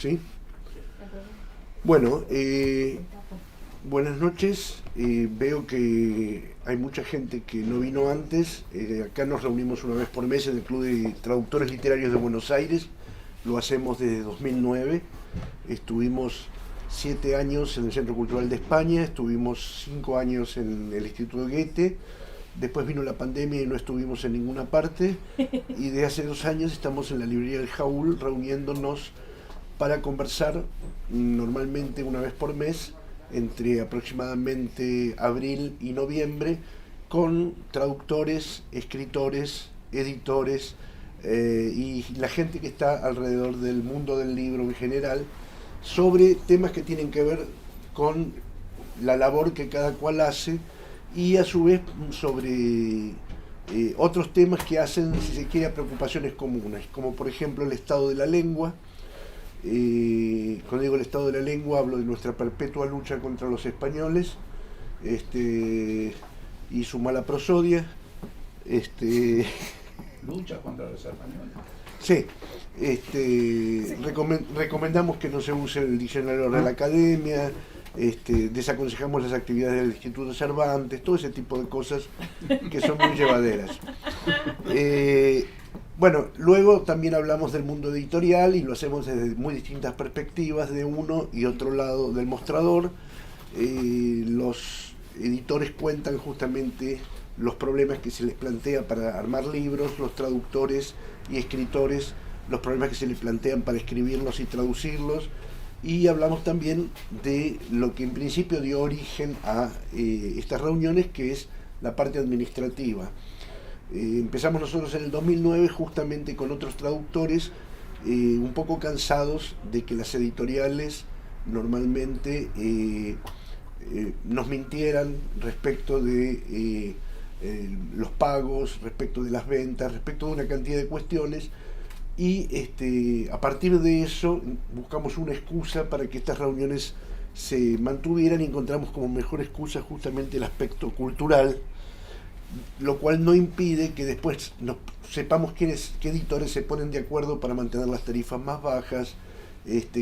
¿Sí? Bueno, buenas noches. Veo que hay mucha gente que no vino antes. Acá nos reunimos una vez por mes en el Club de Traductores Literarios de Buenos Aires. Lo hacemos desde 2009. Estuvimos 7 años en el Centro Cultural de España, estuvimos 5 años en el Instituto Goethe. Después vino la pandemia y no estuvimos en ninguna parte. Y de hace 2 años estamos en la librería del Jaúl reuniéndonos para conversar normalmente una vez por mes, entre aproximadamente abril y noviembre, con traductores, escritores, editores y la gente que está alrededor del mundo del libro en general, sobre temas que tienen que ver con la labor que cada cual hace y a su vez sobre otros temas que hacen, si se quiere, a preocupaciones comunes, como por ejemplo el estado de la lengua. Cuando digo el estado de la lengua hablo de nuestra perpetua lucha contra los españoles y su mala prosodia. Lucha contra los españoles. Sí, recomendamos que no se use el diccionario de la academia, desaconsejamos las actividades del Instituto Cervantes, todo ese tipo de cosas que son muy llevaderas. Bueno, luego también hablamos del mundo editorial y lo hacemos desde muy distintas perspectivas, de uno y otro lado del mostrador. Los editores cuentan justamente los problemas que se les plantea para armar libros, los traductores y escritores, los problemas que se les plantean para escribirlos y traducirlos, y hablamos también de lo que en principio dio origen a estas reuniones, que es la parte administrativa. Empezamos nosotros en el 2009 justamente con otros traductores, un poco cansados de que las editoriales normalmente nos mintieran respecto de los pagos, respecto de las ventas, respecto de una cantidad de cuestiones, y a partir de eso buscamos una excusa para que estas reuniones se mantuvieran y encontramos como mejor excusa justamente el aspecto cultural, lo cual no impide que después sepamos qué editores se ponen de acuerdo para mantener las tarifas más bajas,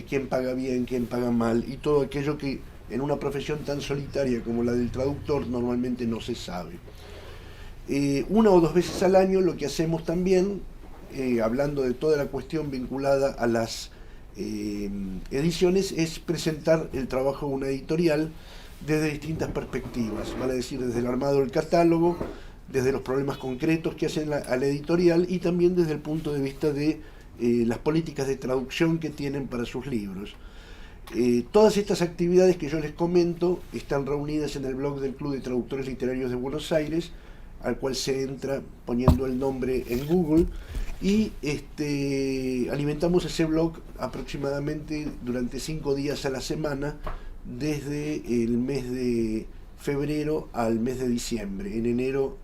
quién paga bien, quién paga mal, y todo aquello que en una profesión tan solitaria como la del traductor normalmente no se sabe. Una o dos veces al año lo que hacemos también, hablando de toda la cuestión vinculada a las ediciones, es presentar el trabajo de una editorial desde distintas perspectivas, vale decir, desde el armado del catálogo, desde los problemas concretos que hacen a la editorial y también desde el punto de vista de las políticas de traducción que tienen para sus libros. Todas estas actividades que yo les comento están reunidas en el blog del Club de Traductores Literarios de Buenos Aires, al cual se entra poniendo el nombre en Google, y alimentamos ese blog aproximadamente durante 5 días a la semana, desde el mes de febrero al mes de diciembre. En enero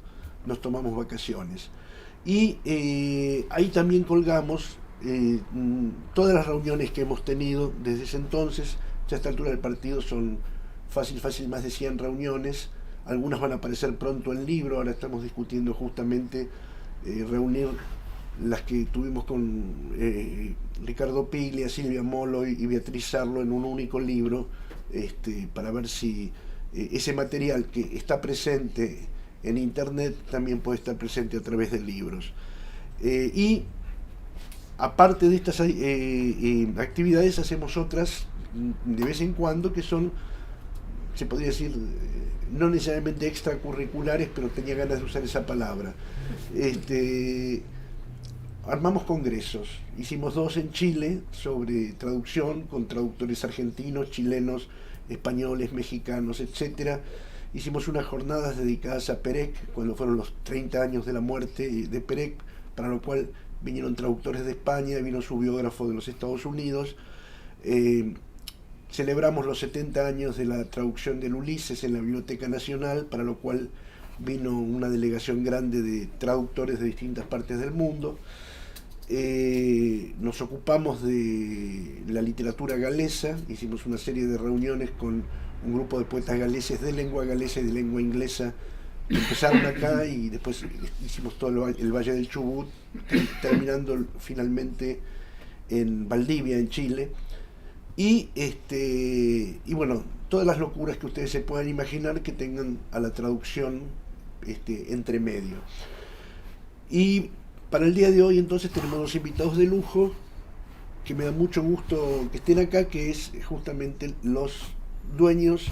nos tomamos vacaciones. Y ahí también colgamos todas las reuniones que hemos tenido desde ese entonces. Ya a esta altura del partido son fácil más de 100 reuniones. Algunas van a aparecer pronto en libro. Ahora estamos discutiendo justamente reunir las que tuvimos con Ricardo Piglia, Silvia Molo y Beatriz Sarlo en un único libro, para ver si ese material que está presente en internet también puede estar presente a través de libros. Y aparte de estas actividades hacemos otras de vez en cuando que son, se podría decir, no necesariamente extracurriculares, pero tenía ganas de usar esa palabra. Armamos congresos, hicimos 2 en Chile sobre traducción con traductores argentinos, chilenos, españoles, mexicanos, etc. Hicimos unas jornadas dedicadas a Perec, cuando fueron los 30 años de la muerte de Perec, para lo cual vinieron traductores de España, vino su biógrafo de los Estados Unidos. Celebramos los 70 años de la traducción del Ulises en la Biblioteca Nacional, para lo cual vino una delegación grande de traductores de distintas partes del mundo. Nos ocupamos de la literatura galesa, hicimos una serie de reuniones con un grupo de poetas galeses de lengua galesa y de lengua inglesa, que empezaron acá y después hicimos todo el Valle del Chubut, terminando finalmente en Valdivia, en Chile. y bueno, todas las locuras que ustedes se puedan imaginar que tengan a la traducción entre medio. Y para el día de hoy entonces tenemos dos invitados de lujo que me da mucho gusto que estén acá, que es justamente los dueños,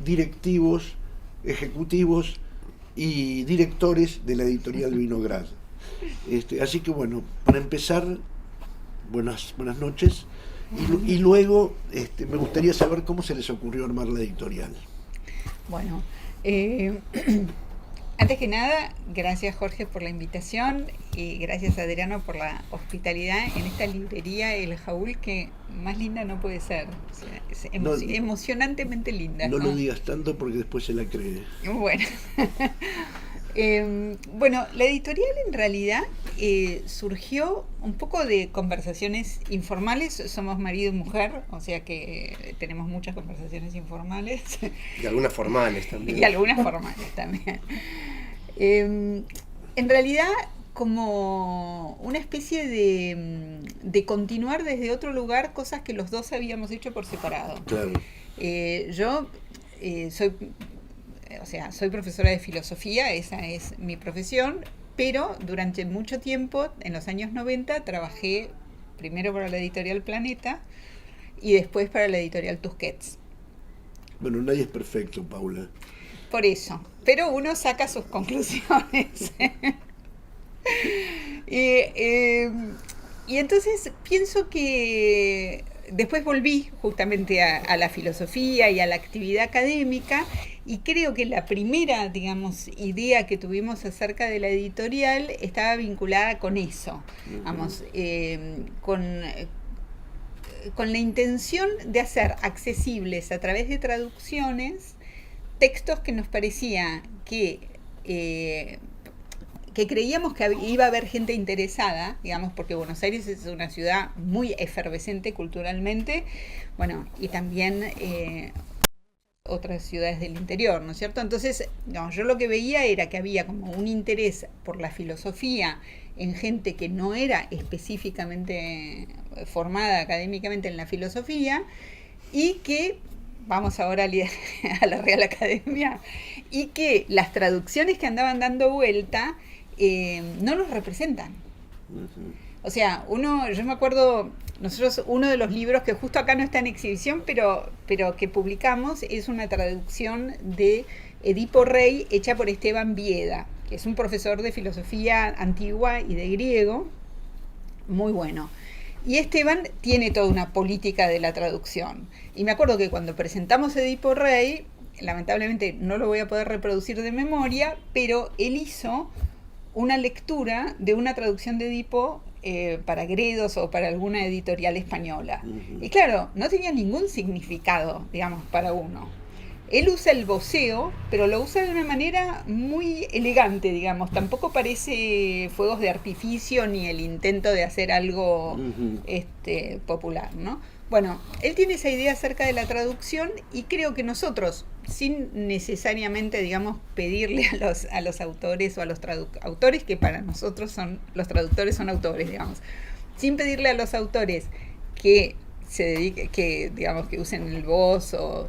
directivos, ejecutivos y directores de la editorial Vinograd. Así que bueno, para empezar, buenas noches. Y luego me gustaría saber cómo se les ocurrió armar la editorial. Bueno, antes que nada, gracias Jorge por la invitación y gracias Adriano por la hospitalidad en esta librería El Jaúl, que más linda no puede ser. O sea, es emocionantemente linda. No lo digas tanto porque después se la cree. Bueno. Bueno, la editorial en realidad surgió un poco de conversaciones informales. Somos marido y mujer, o sea que tenemos muchas conversaciones informales. Y algunas formales también. Y algunas formales también. En realidad, como una especie de continuar desde otro lugar cosas que los dos habíamos hecho por separado. Claro. Yo soy profesora de filosofía, esa es mi profesión, pero durante mucho tiempo, en los años 90, trabajé primero para la editorial Planeta y después para la editorial Tusquets. Bueno, nadie es perfecto, Paula. Por eso, pero uno saca sus conclusiones. Y entonces pienso que después volví justamente a la filosofía y a la actividad académica, y creo que la primera, digamos, idea que tuvimos acerca de la editorial estaba vinculada con eso, vamos, con la intención de hacer accesibles a través de traducciones textos que nos parecía que creíamos que iba a haber gente interesada, digamos, porque Buenos Aires es una ciudad muy efervescente culturalmente, bueno, y también otras ciudades del interior, ¿no es cierto? Entonces, no, yo lo que veía era que había como un interés por la filosofía en gente que no era específicamente formada académicamente en la filosofía, y que, vamos ahora a la Real Academia, y que las traducciones que andaban dando vuelta no los representan. O sea, yo me acuerdo, nosotros uno de los libros que justo acá no está en exhibición, pero que publicamos, es una traducción de Edipo Rey hecha por Esteban Bieda, que es un profesor de filosofía antigua y de griego, muy bueno. Y Esteban tiene toda una política de la traducción. Y me acuerdo que cuando presentamos Edipo Rey, lamentablemente no lo voy a poder reproducir de memoria, pero él hizo una lectura de una traducción de Edipo para Gredos o para alguna editorial española. Y claro, no tenía ningún significado, digamos, para uno. Él usa el voceo, pero lo usa de una manera muy elegante, digamos. Tampoco parece fuegos de artificio ni el intento de hacer algo popular, ¿no? Bueno, él tiene esa idea acerca de la traducción, y creo que nosotros, sin necesariamente, digamos, pedirle a los autores o a los autores, que para nosotros los traductores son autores, digamos, sin pedirle a los autores que se dediquen, que digamos, que usen el voz, o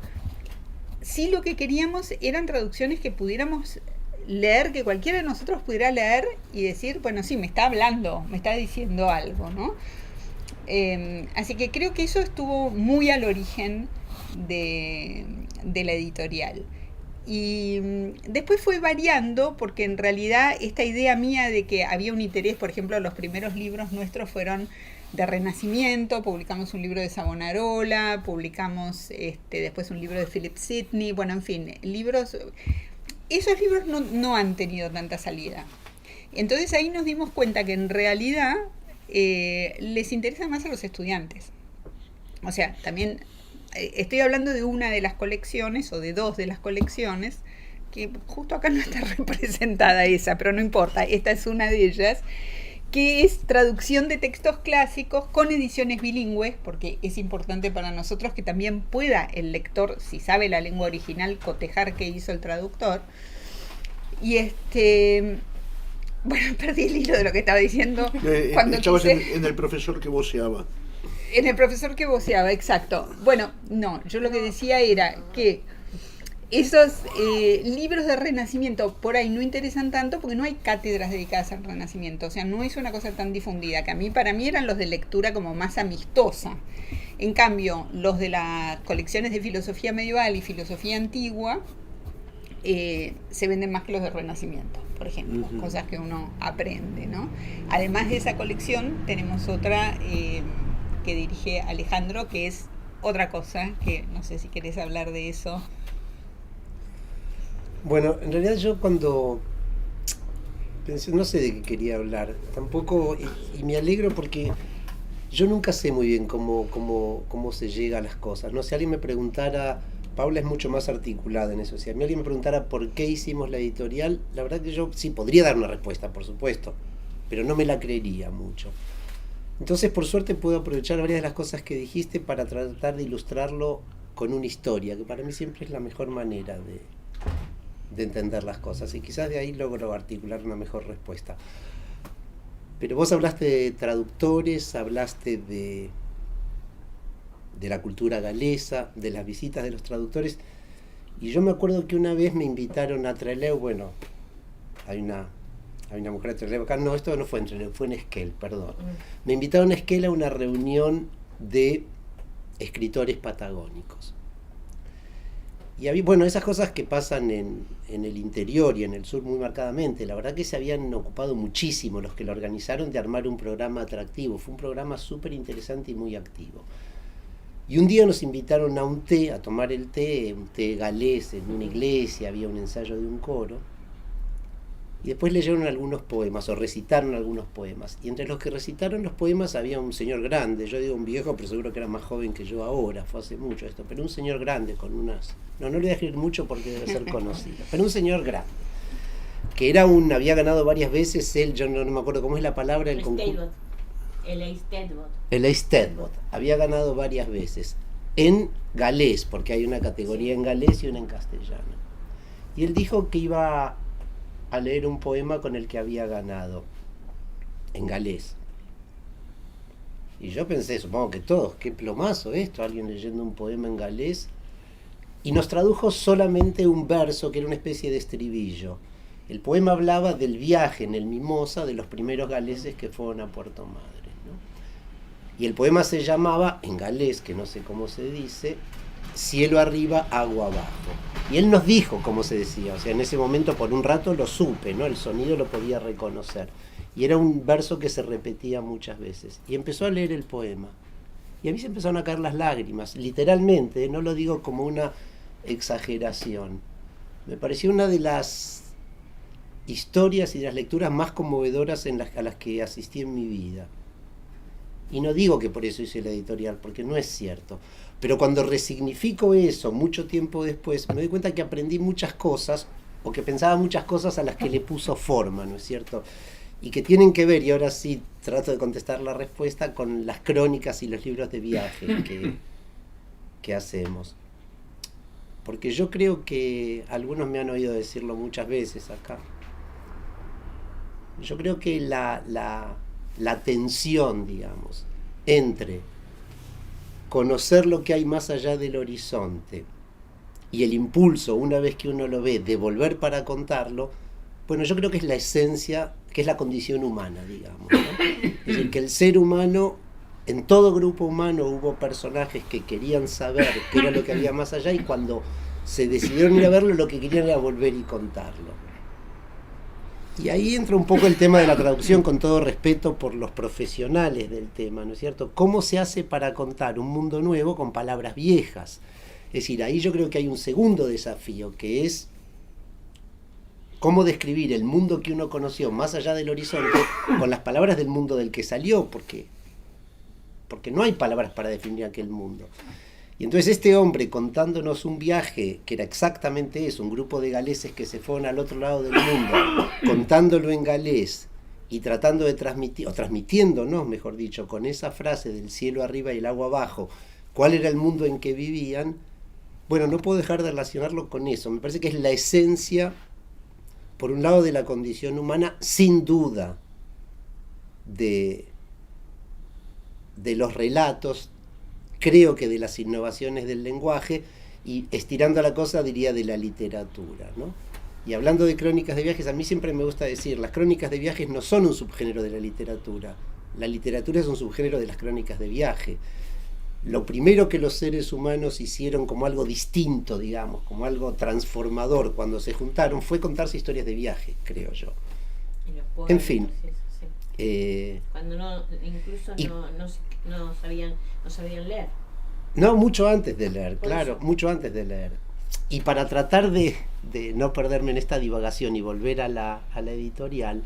sí, lo que queríamos eran traducciones que pudiéramos leer, que cualquiera de nosotros pudiera leer y decir, bueno, sí, me está hablando, me está diciendo algo, ¿no? Así que creo que eso estuvo muy al origen de la editorial. Y después fue variando, porque en realidad esta idea mía de que había un interés, por ejemplo, los primeros libros nuestros fueron de Renacimiento, publicamos un libro de Savonarola, publicamos después un libro de Philip Sidney, bueno, en fin, esos libros no han tenido tanta salida. Entonces ahí nos dimos cuenta que en realidad les interesa más a los estudiantes. O sea, también estoy hablando de una de las colecciones, o de dos de las colecciones, que justo acá no está representada esa, pero no importa, esta es una de ellas, que es traducción de textos clásicos con ediciones bilingües, porque es importante para nosotros que también pueda el lector, si sabe la lengua original, cotejar qué hizo el traductor. Y bueno, perdí el hilo de lo que estaba diciendo. Estabas en el profesor que voceaba. En el profesor que voceaba, exacto. Bueno, no, yo lo que decía era que esos libros de Renacimiento por ahí no interesan tanto porque no hay cátedras dedicadas al Renacimiento, o sea, no es una cosa tan difundida, que para mí eran los de lectura como más amistosa. En cambio, los de las colecciones de filosofía medieval y filosofía antigua se venden más que los de Renacimiento, por ejemplo, cosas que uno aprende, ¿no? Además de esa colección, tenemos otra que dirige Alejandro, que es otra cosa, que no sé si querés hablar de eso. Bueno, en realidad yo cuando pensé, no sé de qué quería hablar, tampoco, y me alegro porque yo nunca sé muy bien cómo se llega a las cosas, ¿no? Si alguien me preguntara, Paula es mucho más articulada en eso, si a mí alguien me preguntara por qué hicimos la editorial, la verdad que yo sí podría dar una respuesta, por supuesto, pero no me la creería mucho. Entonces, por suerte, puedo aprovechar varias de las cosas que dijiste para tratar de ilustrarlo con una historia, que para mí siempre es la mejor manera de entender las cosas, y quizás de ahí logro articular una mejor respuesta. Pero vos hablaste de traductores, hablaste de la cultura galesa, de las visitas de los traductores, y yo me acuerdo que una vez me invitaron a Trelew, bueno, hay una mujer de Trelew acá, no, esto no fue en Trelew, fue en Esquel, perdón. Me invitaron a Esquel a una reunión de escritores patagónicos. Y bueno, esas cosas que pasan en el interior y en el sur muy marcadamente, la verdad que se habían ocupado muchísimo los que lo organizaron de armar un programa atractivo. Fue un programa súper interesante y muy activo. Y un día nos invitaron a un té, a tomar el té, un té galés en una iglesia, había un ensayo de un coro. Y después leyeron algunos poemas, o recitaron algunos poemas. Y entre los que recitaron los poemas había un señor grande, yo digo un viejo, pero seguro que era más joven que yo ahora, fue hace mucho esto, pero un señor grande con unas... No le voy a escribir mucho porque debe ser conocido, pero un señor grande, que había ganado varias veces yo no me acuerdo cómo es la palabra, el concurso. El Eisteddfod. El Eisteddfod, había ganado varias veces, en galés, porque hay una categoría en galés y una en castellano. Y él dijo que iba a leer un poema con el que había ganado, en galés. Y yo pensé, supongo que todos, qué plomazo esto, alguien leyendo un poema en galés. Y nos tradujo solamente un verso que era una especie de estribillo. El poema hablaba del viaje en el Mimosa de los primeros galeses que fueron a Puerto Madre, ¿no? Y el poema se llamaba, en galés, que no sé cómo se dice, cielo arriba, agua abajo. Y él nos dijo cómo se decía, o sea, en ese momento por un rato lo supe, ¿no? El sonido lo podía reconocer. Y era un verso que se repetía muchas veces. Y empezó a leer el poema. Y a mí se empezaron a caer las lágrimas, literalmente, no lo digo como una exageración. Me pareció una de las historias y de las lecturas más conmovedoras a las que asistí en mi vida. Y no digo que por eso hice la editorial, porque no es cierto. Pero cuando resignifico eso mucho tiempo después, me doy cuenta que aprendí muchas cosas, o que pensaba muchas cosas a las que le puso forma, ¿no es cierto? Y que tienen que ver, y ahora sí trato de contestar la respuesta, con las crónicas y los libros de viaje que hacemos. Porque yo creo que algunos me han oído decirlo muchas veces acá. Yo creo que la tensión, digamos, entre conocer lo que hay más allá del horizonte y el impulso, una vez que uno lo ve, de volver para contarlo, bueno, yo creo que es la esencia, que es la condición humana, digamos, ¿no? Es decir, que el ser humano, en todo grupo humano hubo personajes que querían saber qué era lo que había más allá, y cuando se decidieron ir a verlo, lo que querían era volver y contarlo. Y ahí entra un poco el tema de la traducción, con todo respeto por los profesionales del tema, ¿no es cierto? ¿Cómo se hace para contar un mundo nuevo con palabras viejas? Es decir, ahí yo creo que hay un segundo desafío, que es cómo describir el mundo que uno conoció más allá del horizonte con las palabras del mundo del que salió, porque no hay palabras para definir aquel mundo. Y entonces este hombre, contándonos un viaje que era exactamente eso, un grupo de galeses que se fueron al otro lado del mundo, contándolo en galés y tratando de transmitir, o transmitiéndonos, mejor dicho, con esa frase del cielo arriba y el agua abajo, cuál era el mundo en que vivían. Bueno, no puedo dejar de relacionarlo con eso. Me parece que es la esencia, por un lado, de la condición humana, sin duda, de de los relatos, creo que de las innovaciones del lenguaje, y estirando la cosa diría de la literatura, ¿no? Y hablando de crónicas de viajes, a mí siempre me gusta decir, las crónicas de viajes no son un subgénero de la literatura es un subgénero de las crónicas de viaje. Lo primero que los seres humanos hicieron como algo distinto, digamos, como algo transformador cuando se juntaron, fue contarse historias de viaje, creo yo. Y los pueblos, En fin. sí. Cuando incluso no sabían leer. No, mucho antes de leer, Por claro, eso. mucho antes de leer. Y para tratar de no perderme en esta divagación y volver a la editorial,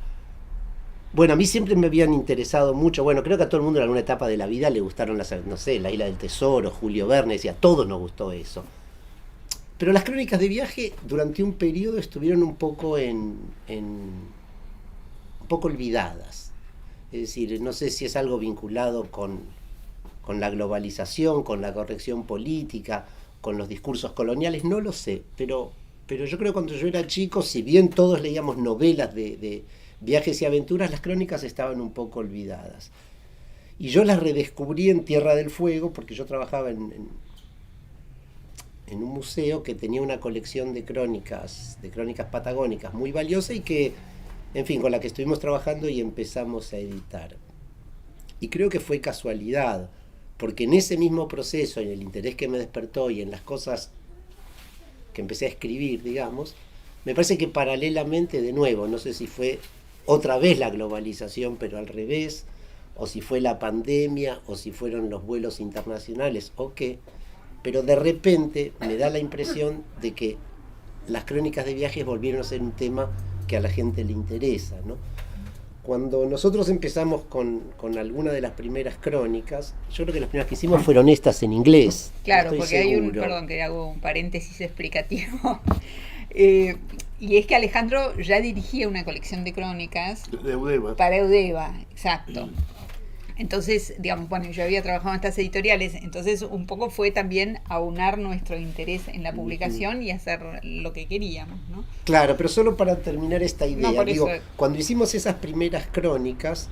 bueno, a mí siempre me habían interesado mucho, bueno, creo que a todo el mundo en alguna etapa de la vida le gustaron no sé, La Isla del Tesoro, Julio Verne, y a todos nos gustó eso. Pero las crónicas de viaje durante un periodo estuvieron un poco un poco olvidadas. Es decir, no sé si es algo vinculado con la globalización, con la corrección política, con los discursos coloniales, no lo sé, pero yo creo que cuando yo era chico, si bien todos leíamos novelas de viajes y aventuras, las crónicas estaban un poco olvidadas. Y yo las redescubrí en Tierra del Fuego, porque yo trabajaba en un museo que tenía una colección de crónicas patagónicas muy valiosa y que, en fin, con la que estuvimos trabajando y empezamos a editar. Y creo que fue casualidad, porque en ese mismo proceso, en el interés que me despertó y en las cosas que empecé a escribir, digamos, me parece que paralelamente, de nuevo, no sé si fue otra vez la globalización, pero al revés, o si fue la pandemia, o si fueron los vuelos internacionales, o qué, pero de repente me da la impresión de que las crónicas de viajes volvieron a ser un tema que a la gente le interesa, ¿no? Cuando nosotros empezamos con alguna de las primeras crónicas, yo creo que las primeras que hicimos fueron estas en inglés. Claro, no porque estoy hay seguro. perdón que hago un paréntesis explicativo. Y es que Alejandro ya dirigía una colección de crónicas De Eudeva. para Eudeva, exacto. Entonces, digamos, bueno, yo había trabajado en estas editoriales, entonces un poco fue también aunar nuestro interés en la publicación y hacer lo que queríamos, ¿no? Claro, pero solo para terminar esta idea, No, por digo, eso. cuando hicimos esas primeras crónicas,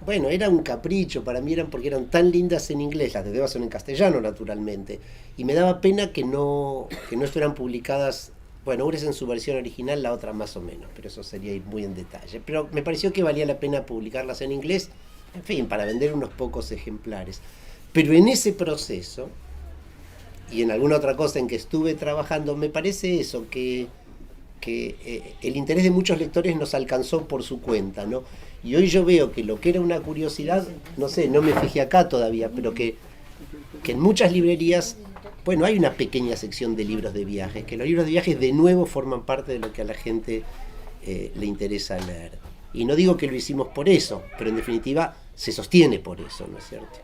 bueno, era un capricho, para mí porque eran tan lindas en inglés, las de Eudeva son en castellano naturalmente, y me daba pena que no estuvieran publicadas, bueno, una es en su versión original, la otra más o menos, pero eso sería ir muy en detalle, pero me pareció que valía la pena publicarlas en inglés, en fin, para vender unos pocos ejemplares. Pero en ese proceso, y en alguna otra cosa en que estuve trabajando, me parece eso, que el interés de muchos lectores nos alcanzó por su cuenta, ¿no? Y hoy yo veo que lo que era una curiosidad, no sé, no me fijé acá todavía, pero que en muchas librerías, bueno, hay una pequeña sección de libros de viajes, que los libros de viajes de nuevo forman parte de lo que a la gente le interesa leer. Y no digo que lo hicimos por eso, pero en definitiva se sostiene por eso, ¿no es cierto?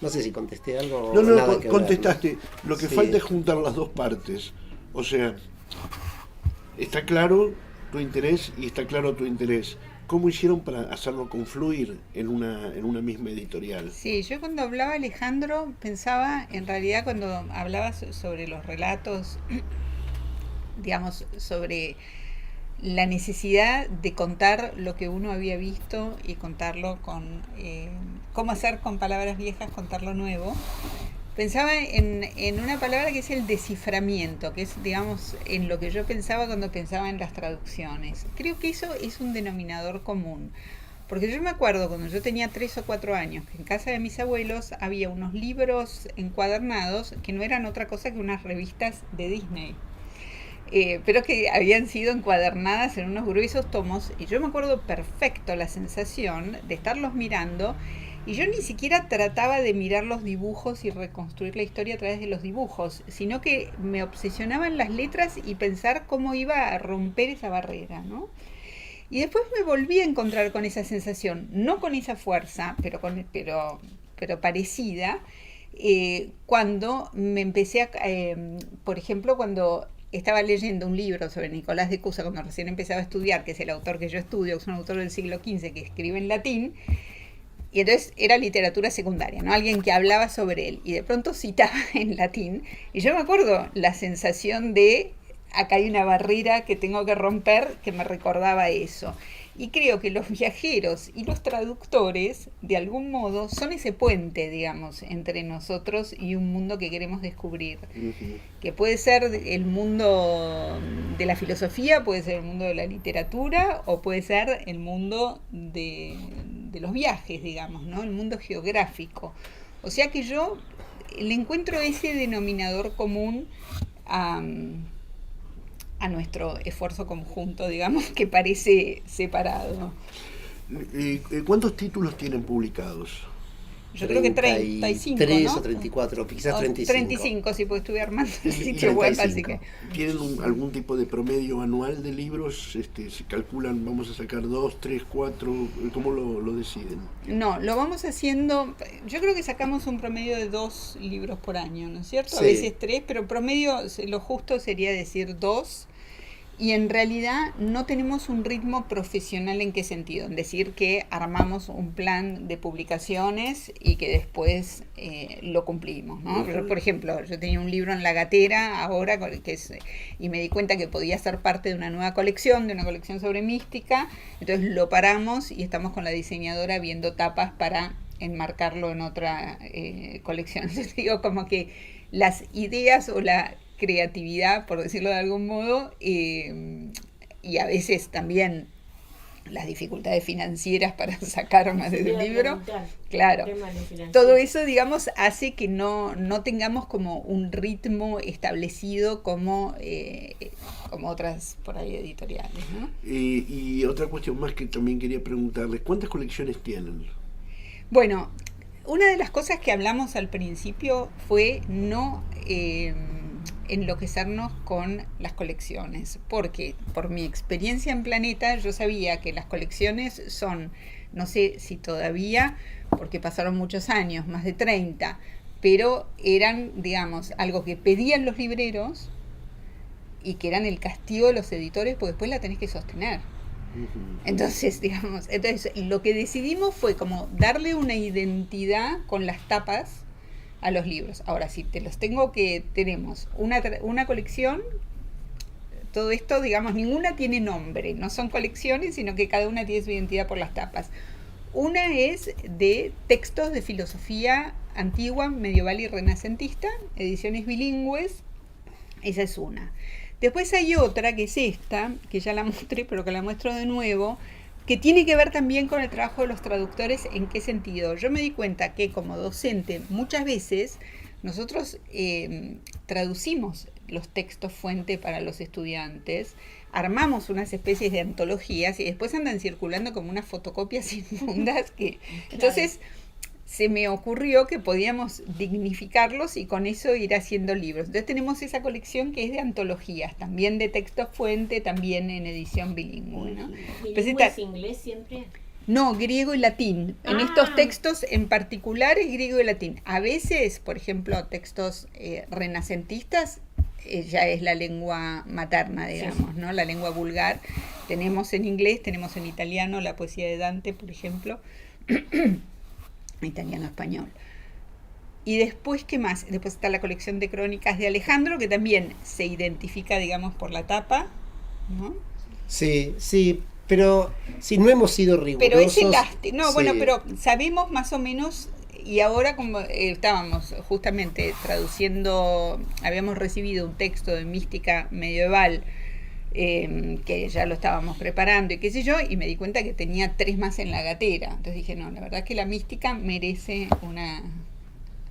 No sé si contesté algo. No, nada que ver, contestaste. Lo que Sí. falta es juntar las dos partes. O sea, está claro tu interés y está claro tu interés. ¿Cómo hicieron para hacerlo confluir en una misma editorial? Sí, yo cuando hablaba Alejandro pensaba, en realidad cuando hablaba sobre los relatos, digamos, sobre la necesidad de contar lo que uno había visto y contarlo cómo hacer con palabras viejas, contar lo nuevo. Pensaba en una palabra que es el desciframiento, que es, digamos, en lo que yo pensaba cuando pensaba en las traducciones. Creo que eso es un denominador común. Porque yo me acuerdo cuando yo tenía 3 o 4 años, que en casa de mis abuelos había unos libros encuadernados que no eran otra cosa que unas revistas de Disney. Pero que habían sido encuadernadas en unos gruesos tomos, y yo me acuerdo perfecto la sensación de estarlos mirando, y yo ni siquiera trataba de mirar los dibujos y reconstruir la historia a través de los dibujos, sino que me obsesionaban las letras y pensar cómo iba a romper esa barrera, ¿no? Y después me volví a encontrar con esa sensación, no con esa fuerza, pero parecida, cuando me empecé por ejemplo, cuando estaba leyendo un libro sobre Nicolás de Cusa, cuando recién empezaba a estudiar, que es el autor que yo estudio, que es un autor del siglo XV que escribe en latín, y entonces era literatura secundaria, ¿no? Alguien que hablaba sobre él, y de pronto citaba en latín, y yo me acuerdo la sensación de, acá hay una barrera que tengo que romper, que me recordaba eso. Y creo que los viajeros y los traductores, de algún modo, son ese puente, digamos, entre nosotros y un mundo que queremos descubrir. Que puede ser el mundo de la filosofía, puede ser el mundo de la literatura, o puede ser el mundo de los viajes, digamos, ¿no? El mundo geográfico. O sea que yo le encuentro ese denominador común a nuestro esfuerzo conjunto, digamos, que parece separado. ¿Cuántos títulos tienen publicados? Yo creo que 35, 33 ¿no? o 34, quizás 35. 35, sí, porque estuve armando el sitio web, así que... ¿Tienen algún tipo de promedio anual de libros? ¿Se calculan, vamos a sacar 2, 3, 4? ¿Cómo lo deciden? No, lo vamos haciendo... Yo creo que sacamos un promedio de 2 libros por año, ¿no es cierto? Sí. A veces 3, pero promedio, lo justo sería decir 2. Y en realidad no tenemos un ritmo profesional. ¿En qué sentido? En decir que armamos un plan de publicaciones y que después lo cumplimos, ¿no? Yo, por ejemplo, yo tenía un libro en la gatera ahora y me di cuenta que podía ser parte de una nueva colección, de una colección sobre mística. Entonces lo paramos y estamos con la diseñadora viendo tapas para enmarcarlo en otra colección. Entonces digo, como que las ideas o la creatividad, por decirlo de algún modo, y a veces también las dificultades financieras para sacar más de un libro, claro, todo eso, digamos, hace que no tengamos como un ritmo establecido como otras por ahí editoriales, ¿no? Y otra cuestión más que también quería preguntarles, ¿cuántas colecciones tienen? Bueno, una de las cosas que hablamos al principio fue no enloquecernos con las colecciones, porque por mi experiencia en Planeta yo sabía que las colecciones son, no sé si todavía, porque pasaron muchos años, más de 30, pero eran, digamos, algo que pedían los libreros y que eran el castigo de los editores, porque después la tenés que sostener. Entonces, digamos, lo que decidimos fue como darle una identidad con las tapas a los libros. Ahora, si tenemos una colección, todo esto, digamos, ninguna tiene nombre, no son colecciones, sino que cada una tiene su identidad por las tapas. Una es de textos de filosofía antigua, medieval y renacentista, ediciones bilingües, esa es una. Después hay otra, que es esta, que ya la mostré, pero que la muestro de nuevo, que tiene que ver también con el trabajo de los traductores. ¿En qué sentido? Yo me di cuenta que como docente muchas veces nosotros traducimos los textos fuente para los estudiantes, armamos unas especies de antologías y después andan circulando como unas fotocopias inmundas que... Claro. Entonces se me ocurrió que podíamos dignificarlos y con eso ir haciendo libros. Entonces tenemos esa colección que es de antologías, también de textos fuente, también en edición bilingüe, ¿no? ¿Bilingüe es inglés siempre? No, griego y latín. En estos textos en particular es griego y latín. A veces, por ejemplo, textos renacentistas, ya es la lengua materna, digamos, sí, ¿no? La lengua vulgar. Tenemos en inglés, tenemos en italiano la poesía de Dante, por ejemplo. Italiano-español. Y después, ¿qué más? Después está la colección de crónicas de Alejandro, que también se identifica, digamos, por la tapa, ¿no? Sí, pero si no hemos sido rigurosos... Pero es elástico. No, sí. Bueno, pero sabemos más o menos, y ahora como estábamos justamente traduciendo, habíamos recibido un texto de mística medieval, que ya lo estábamos preparando y qué sé yo, y me di cuenta que tenía 3 más en la gatera. Entonces dije, no, la verdad es que la mística merece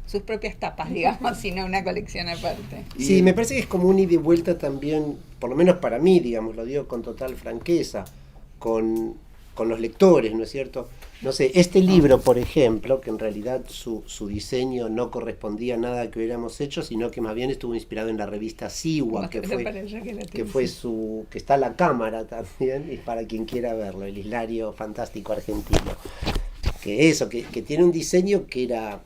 sus propias tapas, digamos, sino una colección aparte. Sí, me parece que es como un ida y vuelta también, por lo menos para mí, digamos, lo digo con total franqueza, con los lectores, ¿no es cierto? No sé, este libro, por ejemplo, que en realidad su diseño no correspondía a nada que hubiéramos hecho, sino que más bien estuvo inspirado en la revista Siwa, que está en la cámara también, y para quien quiera verlo, el Hilario fantástico argentino. Que tiene un diseño que era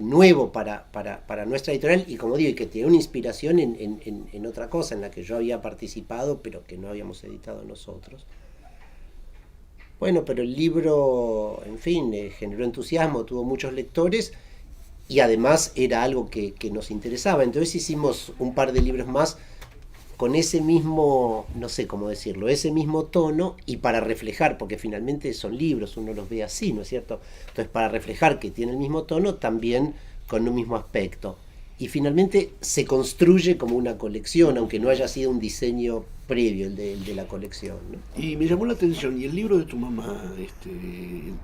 nuevo para nuestra editorial, y como digo, y que tiene una inspiración en otra cosa en la que yo había participado, pero que no habíamos editado nosotros. Bueno, pero el libro, en fin, generó entusiasmo, tuvo muchos lectores y además era algo que nos interesaba. Entonces hicimos un par de libros más con ese mismo, no sé cómo decirlo, ese mismo tono, y para reflejar, porque finalmente son libros, uno los ve así, ¿no es cierto? Entonces, para reflejar que tiene el mismo tono, también con un mismo aspecto. Y finalmente se construye como una colección, aunque no haya sido un diseño previo el de la colección, ¿no? Y me llamó la atención, ¿y el libro de tu mamá,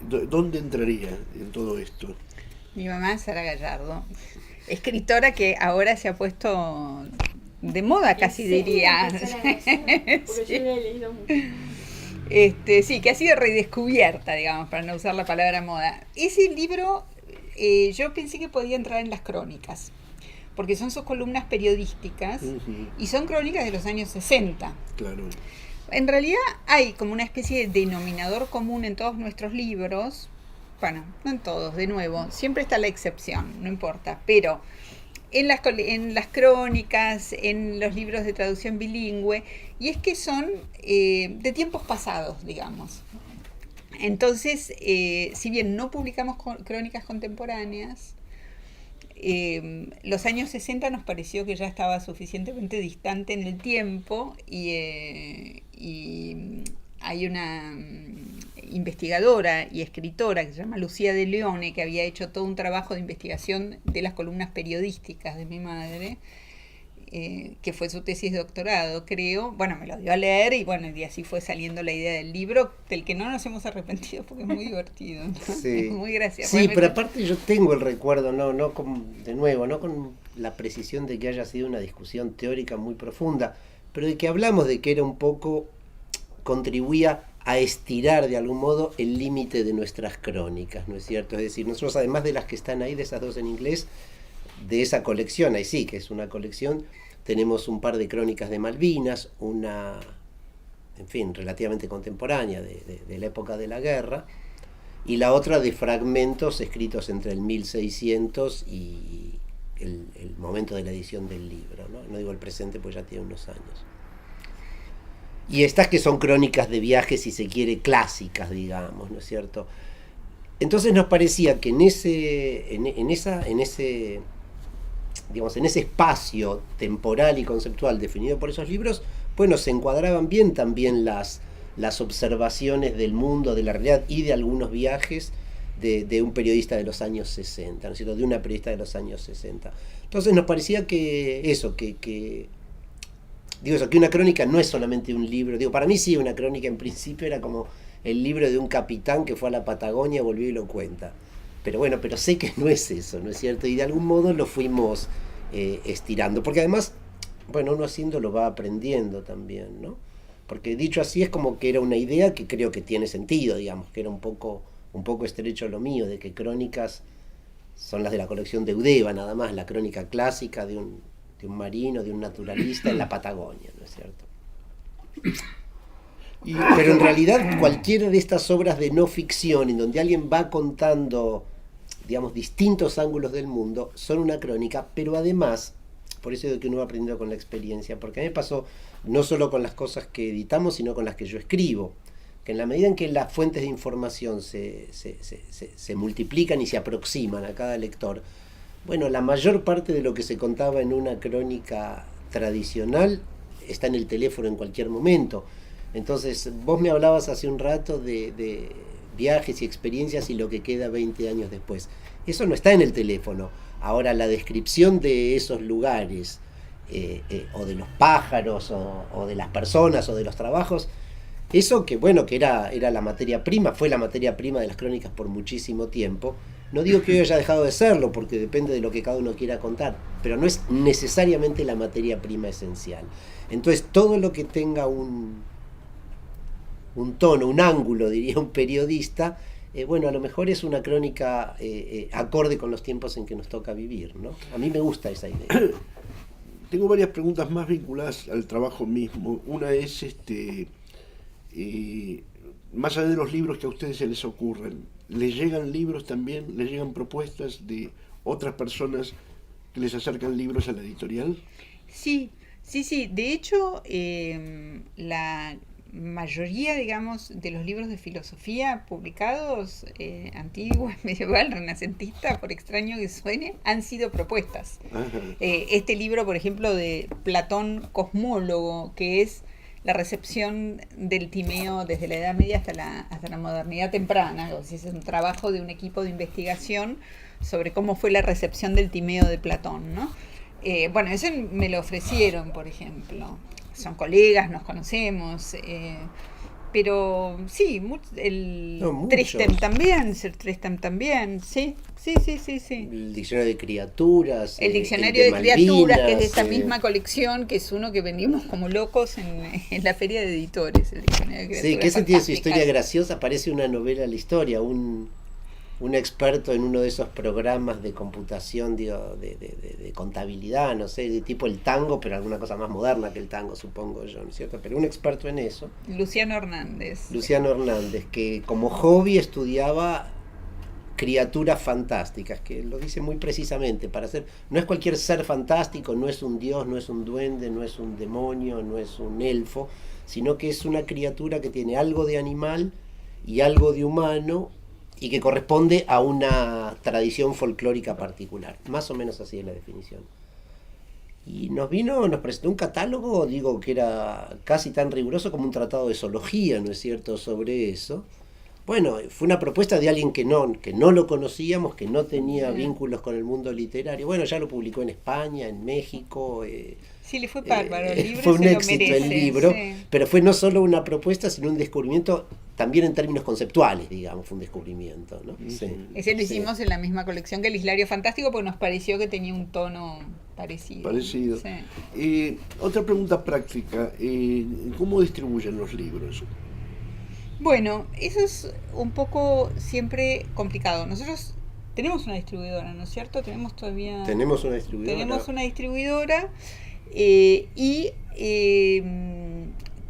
dónde entraría en todo esto? Mi mamá es Sara Gallardo, escritora que ahora se ha puesto de moda, casi diría. Porque Sí. yo la he leído mucho. Sí, que ha sido redescubierta, digamos, para no usar la palabra moda. Ese libro yo pensé que podía entrar en las crónicas, porque son sus columnas periodísticas y son crónicas de los años 60. Claro. En realidad hay como una especie de denominador común en todos nuestros libros. Bueno, no en todos, de nuevo, siempre está la excepción, no importa, pero en las crónicas, en los libros de traducción bilingüe, y es que son de tiempos pasados, digamos. Entonces, si bien no publicamos crónicas contemporáneas, los años 60 nos pareció que ya estaba suficientemente distante en el tiempo y hay una investigadora y escritora que se llama Lucía de Leone, que había hecho todo un trabajo de investigación de las columnas periodísticas de mi madre, que fue su tesis de doctorado, creo. Bueno, me lo dio a leer y bueno, y así fue saliendo la idea del libro, del que no nos hemos arrepentido porque es muy divertido, ¿no? Sí. Es muy gracioso. Sí, Realmente. pero aparte yo tengo el recuerdo, no de nuevo, no con la precisión de que haya sido una discusión teórica muy profunda, pero de que hablamos de que era un poco, contribuía a estirar de algún modo el límite de nuestras crónicas, ¿no es cierto? Es decir, nosotros además de las que están ahí, de esas dos en inglés, de esa colección, ahí sí que es una colección, tenemos un par de crónicas de Malvinas, una, en fin, relativamente contemporánea de la época de la guerra, y la otra de fragmentos escritos entre el 1600 y el momento de la edición del libro, ¿no? No digo el presente, pues ya tiene unos años. Y estas que son crónicas de viajes, si se quiere, clásicas, digamos, ¿no es cierto? Entonces nos parecía que en ese espacio temporal y conceptual definido por esos libros, bueno, se encuadraban bien también las observaciones del mundo, de la realidad y de algunos viajes de un periodista de los años 60, ¿no es cierto? De una periodista de los años 60. Entonces nos parecía que una crónica no es solamente un libro. Para mí sí, una crónica en principio era como el libro de un capitán que fue a la Patagonia, volvió y lo cuenta. Pero bueno, pero sé que no es eso, ¿no es cierto? Y de algún modo lo fuimos estirando. Porque además, bueno, uno haciendo lo va aprendiendo también, ¿no? Porque dicho así es como que era una idea que creo que tiene sentido, digamos, que era un poco estrecho lo mío, de que crónicas son las de la colección de Eudeva, nada más, la crónica clásica de un marino, de un naturalista en la Patagonia, ¿no es cierto? Pero en realidad cualquiera de estas obras de no ficción en donde alguien va contando, digamos, distintos ángulos del mundo, son una crónica, pero además, por eso digo que uno va aprendiendo con la experiencia, porque a mí me pasó no solo con las cosas que editamos, sino con las que yo escribo, que en la medida en que las fuentes de información se multiplican y se aproximan a cada lector, bueno, la mayor parte de lo que se contaba en una crónica tradicional está en el teléfono en cualquier momento. Entonces, vos me hablabas hace un rato de viajes y experiencias y lo que queda 20 años después. Eso no está en el teléfono. Ahora, la descripción de esos lugares, o de los pájaros, o de las personas, o de los trabajos, eso que, bueno, que era la materia prima, fue la materia prima de las crónicas por muchísimo tiempo. No digo que hoy haya dejado de serlo, porque depende de lo que cada uno quiera contar, pero no es necesariamente la materia prima esencial. Entonces, todo lo que tenga un tono, un ángulo, diría un periodista, bueno, a lo mejor es una crónica acorde con los tiempos en que nos toca vivir, ¿no? A mí me gusta esa idea. Tengo varias preguntas más vinculadas al trabajo mismo. Una es, más allá de los libros que a ustedes se les ocurren, ¿les llegan libros también? ¿Les llegan propuestas de otras personas que les acercan libros a la editorial? Sí. De hecho, mayoría, digamos, de los libros de filosofía publicados, antiguo, medieval, renacentista, por extraño que suene, han sido propuestas. Este libro, por ejemplo, de Platón Cosmólogo, que es la recepción del Timeo desde la Edad Media hasta la modernidad temprana, o sea, es un trabajo de un equipo de investigación sobre cómo fue la recepción del Timeo de Platón, ¿no? Bueno, eso me lo ofrecieron, por ejemplo. Son colegas, nos conocemos, pero sí, el Tristram también, Sir Tristram también, sí. El diccionario de criaturas. El diccionario de criaturas, que es de esta misma colección, que es uno que vendimos como locos en la feria de editores. El diccionario de criaturas. Sí, que ese tiene su historia graciosa, parece una novela a la historia, un experto en uno de esos programas de computación, digo, de contabilidad, no sé, de tipo el tango, pero alguna cosa más moderna que el tango, supongo yo, ¿no es cierto? Pero un experto en eso. Luciano Hernández, que como hobby estudiaba criaturas fantásticas, que lo dice muy precisamente, no es cualquier ser fantástico, no es un dios, no es un duende, no es un demonio, no es un elfo, sino que es una criatura que tiene algo de animal y algo de humano, y que corresponde a una tradición folclórica particular. Más o menos así es la definición. Y nos presentó un catálogo, digo, que era casi tan riguroso como un tratado de zoología, ¿no es cierto?, sobre eso. Bueno, fue una propuesta de alguien que no lo conocíamos, que no tenía vínculos con el mundo literario. Bueno, ya lo publicó en España, en México. Sí, le fue bárbaro, el libro fue un se éxito lo merece, el libro, sí. Pero fue no solo una propuesta, sino un descubrimiento también en términos conceptuales, digamos, fue un descubrimiento, ¿no? Sí, ese lo hicimos en la misma colección que el Hilario Fantástico, porque nos pareció que tenía un tono parecido. Sí. Otra pregunta práctica, ¿cómo distribuyen los libros? Bueno, eso es un poco siempre complicado. Nosotros tenemos una distribuidora, ¿no es cierto? Tenemos una distribuidora y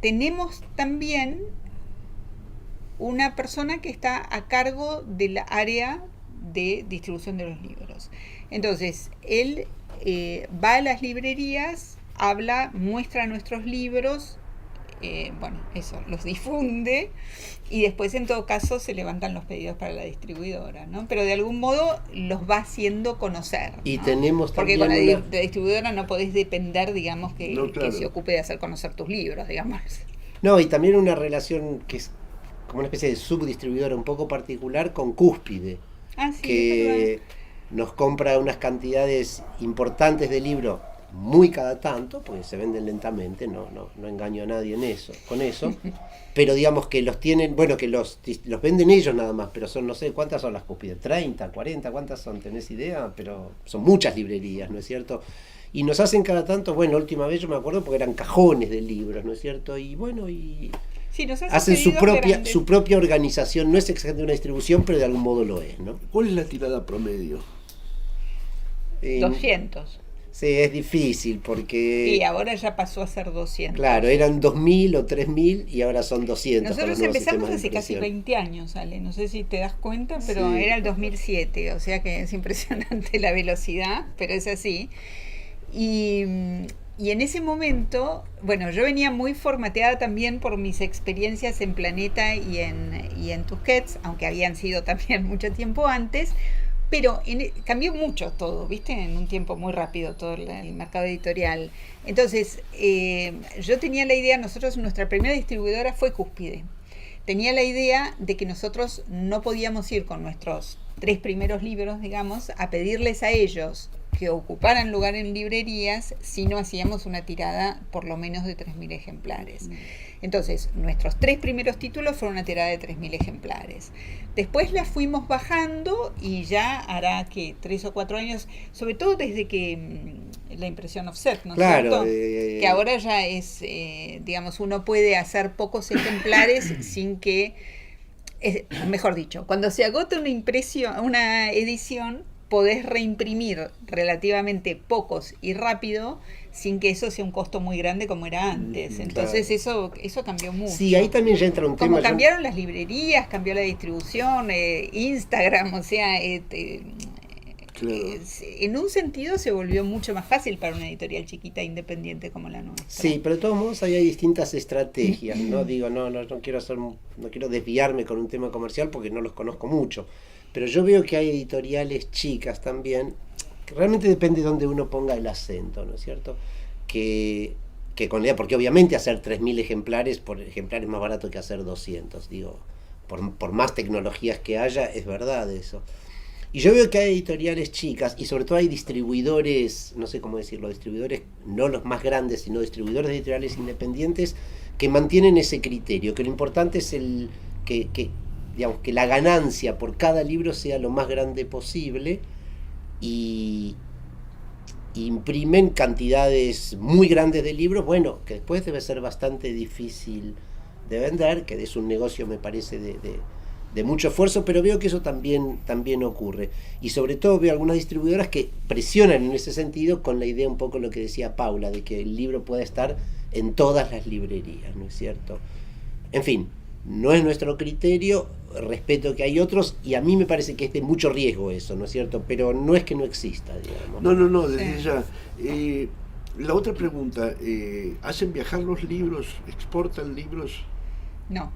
tenemos también una persona que está a cargo del área de distribución de los libros. Entonces, él va a las librerías, muestra nuestros libros, los difunde, y después en todo caso se levantan los pedidos para la distribuidora, ¿no? Pero de algún modo los va haciendo conocer, ¿no? Y tenemos porque también con la distribuidora no podés depender, digamos, claro, que se ocupe de hacer conocer tus libros, digamos. No, y también una relación que es como una especie de subdistribuidora un poco particular con Cúspide, que nos compra unas cantidades importantes de libros muy cada tanto, porque se venden lentamente, no engaño a nadie con eso, pero digamos que los tienen, que los venden ellos nada más, pero son, no sé, ¿cuántas son las Cúspides? 30, 40, ¿cuántas son? ¿Tenés idea? Pero son muchas librerías, ¿no es cierto? Y nos hacen cada tanto, última vez yo me acuerdo porque eran cajones de libros, ¿no es cierto? Y sí, hacen su propia organización, no es exactamente una distribución, pero de algún modo lo es, ¿no? ¿Cuál es la tirada promedio? 200. Sí, es difícil porque... Y ahora ya pasó a ser 200. Claro, eran 2.000 o 3.000 y ahora son 200. Nosotros empezamos hace casi 20 años, Ale, no sé si te das cuenta, pero era el 2007, o sea que es impresionante la velocidad, pero es así. Y en ese momento, yo venía muy formateada también por mis experiencias en Planeta y en Tusquets, aunque habían sido también mucho tiempo antes, pero cambió mucho todo, ¿viste? En un tiempo muy rápido todo el mercado editorial. Entonces, yo tenía la idea, nuestra primera distribuidora fue Cúspide. Tenía la idea de que nosotros no podíamos ir con nuestros 3 primeros libros, digamos, a pedirles a ellos que ocuparan lugar en librerías si no hacíamos una tirada por lo menos de 3.000 ejemplares. Entonces, nuestros 3 primeros títulos fueron una tirada de 3.000 ejemplares. Después las fuimos bajando y ya hará que 3 o 4 años, sobre todo desde que la impresión offset, ¿no es cierto? Que ahora ya es, digamos, uno puede hacer pocos ejemplares sin que, mejor dicho, cuando se agota una edición, podés reimprimir relativamente pocos y rápido sin que eso sea un costo muy grande como era antes. Entonces eso cambió mucho. Sí, ahí también ya entra un tema. Como cambiaron las librerías, cambió la distribución, Instagram, o sea, Claro. En un sentido se volvió mucho más fácil para una editorial chiquita independiente como la nuestra. Sí, pero de todos modos hay distintas estrategias, ¿no? Digo, no quiero desviarme con un tema comercial porque no los conozco mucho, pero yo veo que hay editoriales chicas también, que realmente depende de dónde uno ponga el acento, ¿no es cierto? Que con la idea, porque obviamente hacer 3.000 ejemplares por ejemplar es más barato que hacer 200, digo, por más tecnologías que haya, es verdad eso. Y yo veo que hay editoriales chicas y sobre todo hay distribuidores, no sé cómo decirlo, distribuidores no los más grandes, sino distribuidores de editoriales independientes que mantienen ese criterio, que lo importante es digamos, que la ganancia por cada libro sea lo más grande posible y imprimen cantidades muy grandes de libros, bueno, que después debe ser bastante difícil de vender, que es un negocio me parece de mucho esfuerzo, pero veo que eso también ocurre. Y sobre todo veo algunas distribuidoras que presionan en ese sentido con la idea un poco lo que decía Paula, de que el libro pueda estar en todas las librerías, ¿no es cierto? En fin, no es nuestro criterio, respeto que hay otros, y a mí me parece que es de mucho riesgo eso, ¿no es cierto? Pero no es que no exista, digamos. No, desde ya. La otra pregunta, ¿hacen viajar los libros? ¿Exportan libros? No.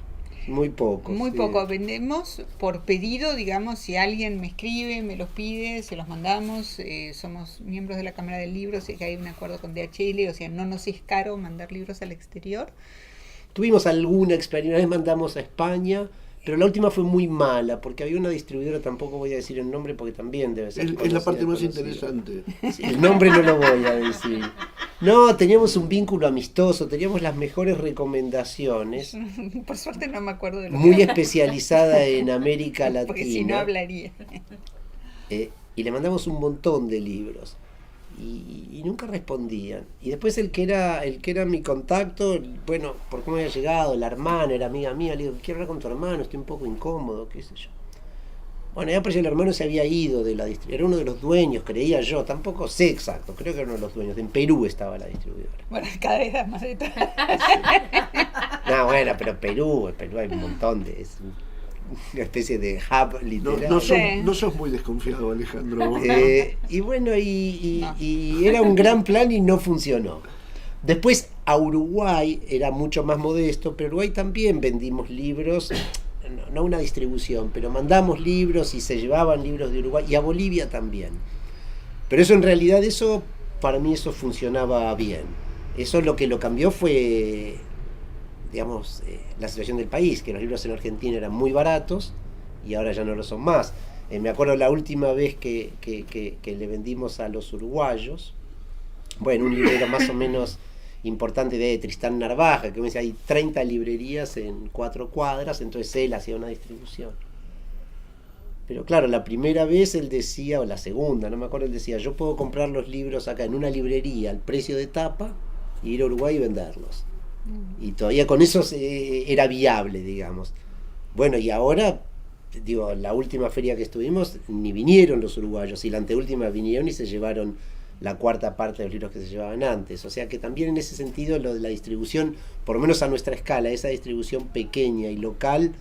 Muy poco. Muy sí. poco. Vendemos por pedido, digamos, si alguien me escribe, me los pide, se los mandamos. Somos miembros de la Cámara del Libro, sé que hay un acuerdo con DHL, o sea, no nos es caro mandar libros al exterior. Tuvimos alguna experiencia, una vez mandamos a España, pero la última fue muy mala, porque había una distribuidora, tampoco voy a decir el nombre porque también debe ser Es la parte más conocida. interesante. Sí, el nombre no lo voy a decir. No, teníamos un vínculo amistoso, teníamos las mejores recomendaciones, Por suerte no me acuerdo de lo muy que especializada en América Latina. porque si no hablaría. Y le mandamos un montón de libros. Y nunca respondían. Y después el que era mi contacto, bueno, por cómo había llegado, la hermana era amiga mía, le digo, quiero hablar con tu hermano, estoy un poco incómodo, qué sé yo. Bueno, ya apareció el hermano, se había ido de la distribuidora, era uno de los dueños, creía yo, tampoco sé exacto, creo que era uno de los dueños, en Perú estaba la distribuidora. Bueno, cada vez da más detalles. No, bueno, pero Perú hay un montón es una especie de hub literal. No sos muy desconfiado, Alejandro. Y bueno, y era un gran plan y no funcionó. Después a Uruguay era mucho más modesto, pero Uruguay también vendimos libros, no una distribución, pero mandamos libros y se llevaban libros de Uruguay, y a Bolivia también. Pero eso en realidad, para mí eso funcionaba bien. Eso lo que lo cambió fue, digamos, la situación del país, que los libros en Argentina eran muy baratos y ahora ya no lo son más. Me acuerdo la última vez que le vendimos a los uruguayos, bueno, un librero más o menos importante de Tristán Narvaja, que me decía, hay 30 librerías en 4 cuadras, entonces él hacía una distribución. Pero claro, la primera vez él decía, o la segunda, no me acuerdo, él decía, yo puedo comprar los libros acá en una librería al precio de tapa y ir a Uruguay y venderlos. Y todavía con eso era viable, digamos. Bueno, y ahora, digo, la última feria que estuvimos, ni vinieron los uruguayos, y la anteúltima vinieron y se llevaron la cuarta parte de los libros que se llevaban antes. O sea que también en ese sentido lo de la distribución, por lo menos a nuestra escala, esa distribución pequeña y local,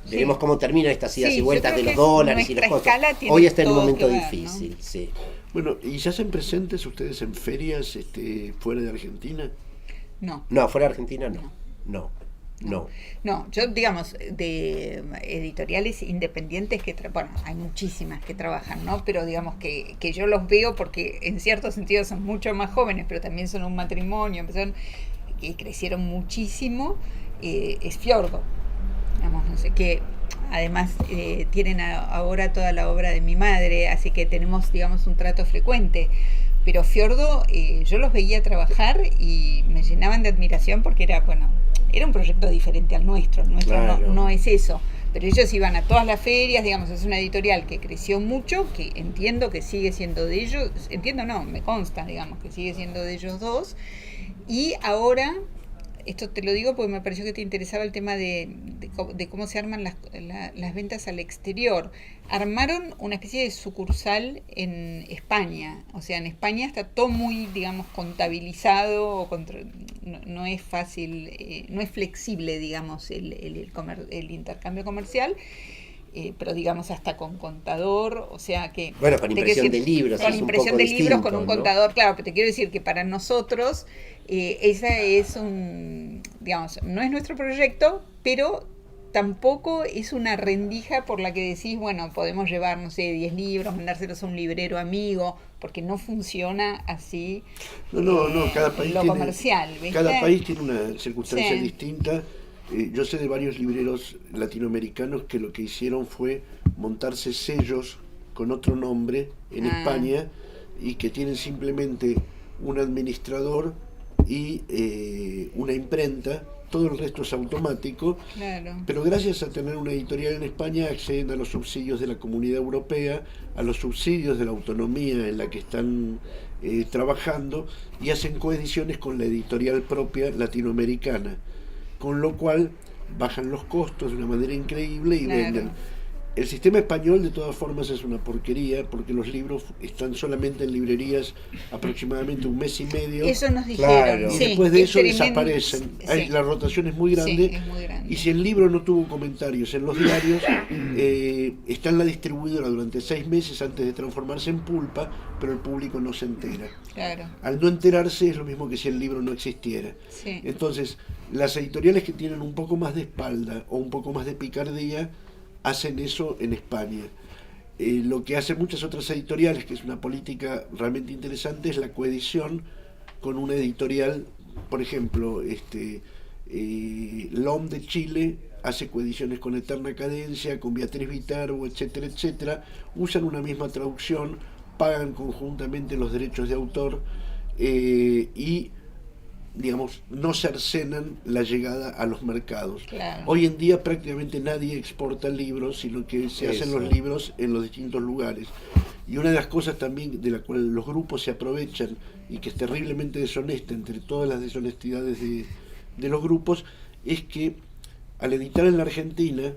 veremos cómo terminan estas idas y vueltas de los dólares y los costos. Hoy está en un momento difícil, ¿no? Sí. Bueno, ¿y se hacen presentes ustedes en ferias fuera de Argentina? No. No, fuera de Argentina no. No, yo digamos, de editoriales independientes bueno, hay muchísimas que trabajan, ¿no? Pero digamos que yo los veo porque en cierto sentido son mucho más jóvenes, pero también son un matrimonio, empezaron, que crecieron muchísimo, es Fiordo, digamos, no sé qué. Además tienen ahora toda la obra de mi madre, así que tenemos, digamos, un trato frecuente. Pero Fiordo, yo los veía trabajar y me llenaban de admiración porque era un proyecto diferente al nuestro. El nuestro claro. no es eso. Pero ellos iban a todas las ferias, digamos, es una editorial que creció mucho, que entiendo que sigue siendo de ellos, me consta, digamos, que sigue siendo de ellos dos. Y ahora, esto te lo digo porque me pareció que te interesaba el tema de cómo se arman las ventas al exterior. Armaron una especie de sucursal en España. O sea, en España está todo muy, digamos, contabilizado, no es fácil, no es flexible, digamos, el intercambio comercial. pero digamos hasta con contador, o sea que... Bueno, con te impresión quiero de libros, con es un impresión poco de libros, distinto, con un ¿no? contador, claro, pero te quiero decir que para nosotros esa es digamos, no es nuestro proyecto, pero tampoco es una rendija por la que decís, bueno, podemos llevar, no sé, 10 libros, mandárselos a un librero amigo, porque no funciona así No, cada país lo tiene, comercial, ¿viste? cada país tiene una circunstancia Sí. distinta. Yo sé de varios libreros latinoamericanos que lo que hicieron fue montarse sellos con otro nombre en España y que tienen simplemente un administrador y una imprenta, todo el resto es automático, Claro. pero gracias a tener una editorial en España acceden a los subsidios de la Comunidad Europea, a los subsidios de la autonomía en la que están trabajando, y hacen coediciones con la editorial propia latinoamericana, con lo cual bajan los costos de una manera increíble y Claro. venden. El sistema español de todas formas es una porquería porque los libros están solamente en librerías aproximadamente un mes y medio. Eso nos dijeron. Claro. Y Sí, después de es eso tremendo. desaparecen. Sí. La rotación es muy grande. Sí, es muy grande. Y si el libro no tuvo comentarios en los diarios, está en la distribuidora durante 6 meses antes de transformarse en pulpa, pero el público no se entera. Claro, Al no enterarse es lo mismo que si el libro no existiera. sí. Entonces, las editoriales que tienen un poco más de espalda o un poco más de picardía hacen eso en España. Lo que hacen muchas otras editoriales, que es una política realmente interesante, es la coedición con una editorial. Por ejemplo, LOM de Chile hace coediciones con Eterna Cadencia, con Beatriz Viterbo, etcétera, etcétera. Usan una misma traducción, pagan conjuntamente los derechos de autor y, digamos, no cercenan la llegada a los mercados. Claro. Hoy en día prácticamente nadie exporta libros, sino que se hacen Eso. los libros en los distintos lugares. Y una de las cosas también de la cual los grupos se aprovechan y que es terriblemente deshonesta entre todas las deshonestidades de los grupos, es que al editar en la Argentina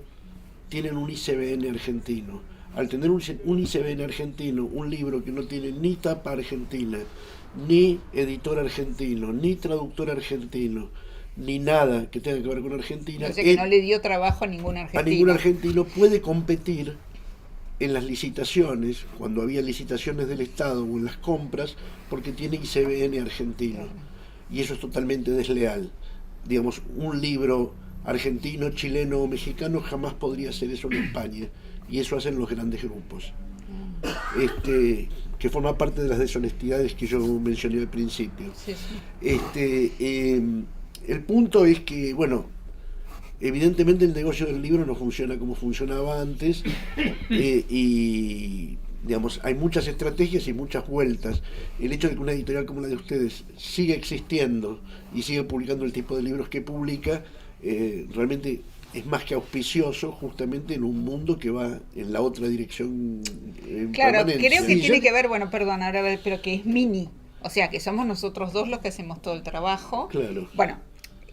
tienen un ICBN argentino. Al tener un ICBN argentino, un libro que no tiene ni tapa argentina, ni editor argentino, ni traductor argentino, ni nada que tenga que ver con Argentina, O sea que no le dio trabajo a ningún argentino. a ningún argentino puede competir en las licitaciones, cuando había licitaciones del Estado o en las compras, porque tiene ICBN argentino. Y eso es totalmente desleal. Digamos, un libro argentino, chileno o mexicano jamás podría hacer eso en España. Y eso hacen los grandes grupos. Que forma parte de las deshonestidades que yo mencioné al principio. Sí, sí. El punto es que, bueno, evidentemente el negocio del libro no funciona como funcionaba antes y, digamos, hay muchas estrategias y muchas vueltas. El hecho de que una editorial como la de ustedes siga existiendo y siga publicando el tipo de libros que publica, realmente es más que auspicioso, justamente en un mundo que va en la otra dirección. Claro, permanencia. creo que Sí, tiene yo- que ver, bueno, perdón, ahora pero que es mini. O sea, que somos nosotros dos los que hacemos todo el trabajo. Claro. Bueno,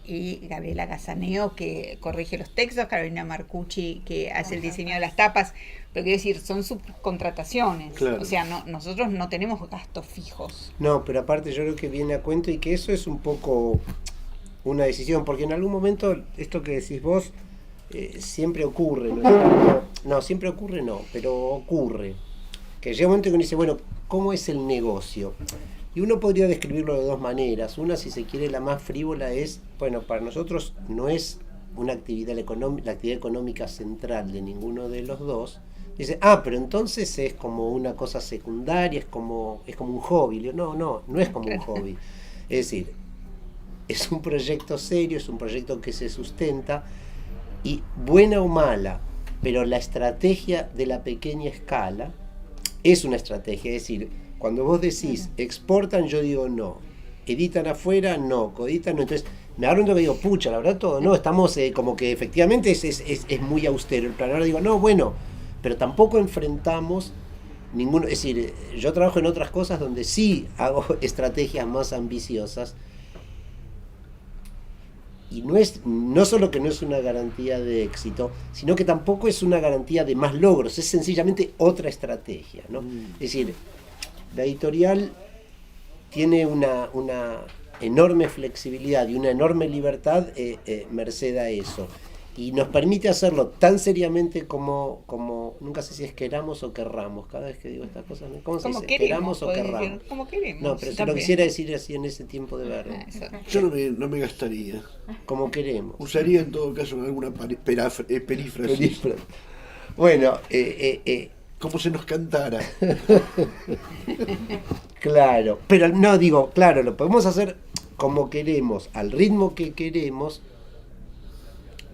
y Gabriela Gazaneo que corrige los textos, Carolina Marcucci que hace el diseño de las tapas, pero quiero decir, son subcontrataciones. Claro. O sea, nosotros no tenemos gastos fijos. No, pero aparte yo creo que viene a cuento y que eso es un poco una decisión, porque en algún momento esto que decís vos siempre ocurre, no, siempre ocurre no, pero ocurre. Que llega un momento que uno dice, bueno, ¿cómo es el negocio? Y uno podría describirlo de dos maneras. Una, si se quiere, la más frívola es, bueno, para nosotros no es una actividad la actividad económica central de ninguno de los dos. Dice, pero entonces es como una cosa secundaria, es como un hobby. Le digo, no es como un hobby. Es decir, es un proyecto serio, es un proyecto que se sustenta, y buena o mala, pero la estrategia de la pequeña escala es una estrategia. Es decir, cuando vos decís exportan, yo digo no, editan afuera, no, coeditan, no. Entonces me agarro un toque y digo, pucha, la verdad todo, no, estamos como que efectivamente es muy austero el plan. Ahora digo, no, bueno, pero tampoco enfrentamos ninguno. Es decir, yo trabajo en otras cosas donde sí hago estrategias más ambiciosas, y no solo que no es una garantía de éxito, sino que tampoco es una garantía de más logros, es sencillamente otra estrategia, ¿no? Es decir, la editorial tiene una enorme flexibilidad y una enorme libertad merced a eso. y nos permite hacerlo tan seriamente como nunca sé si es queramos o querramos, cada vez que digo estas cosas, ¿cómo se Como dice? queremos, ¿Queramos o podés querramos? decir, como queremos. No, pero si lo también. quisiera decir así en ese tiempo de verbo, Eso. Yo no me gastaría. como queremos. Usaría en todo caso alguna perífrasis. Bueno, Como se nos cantara. claro, pero no digo, claro, lo podemos hacer como queremos, al ritmo que queremos,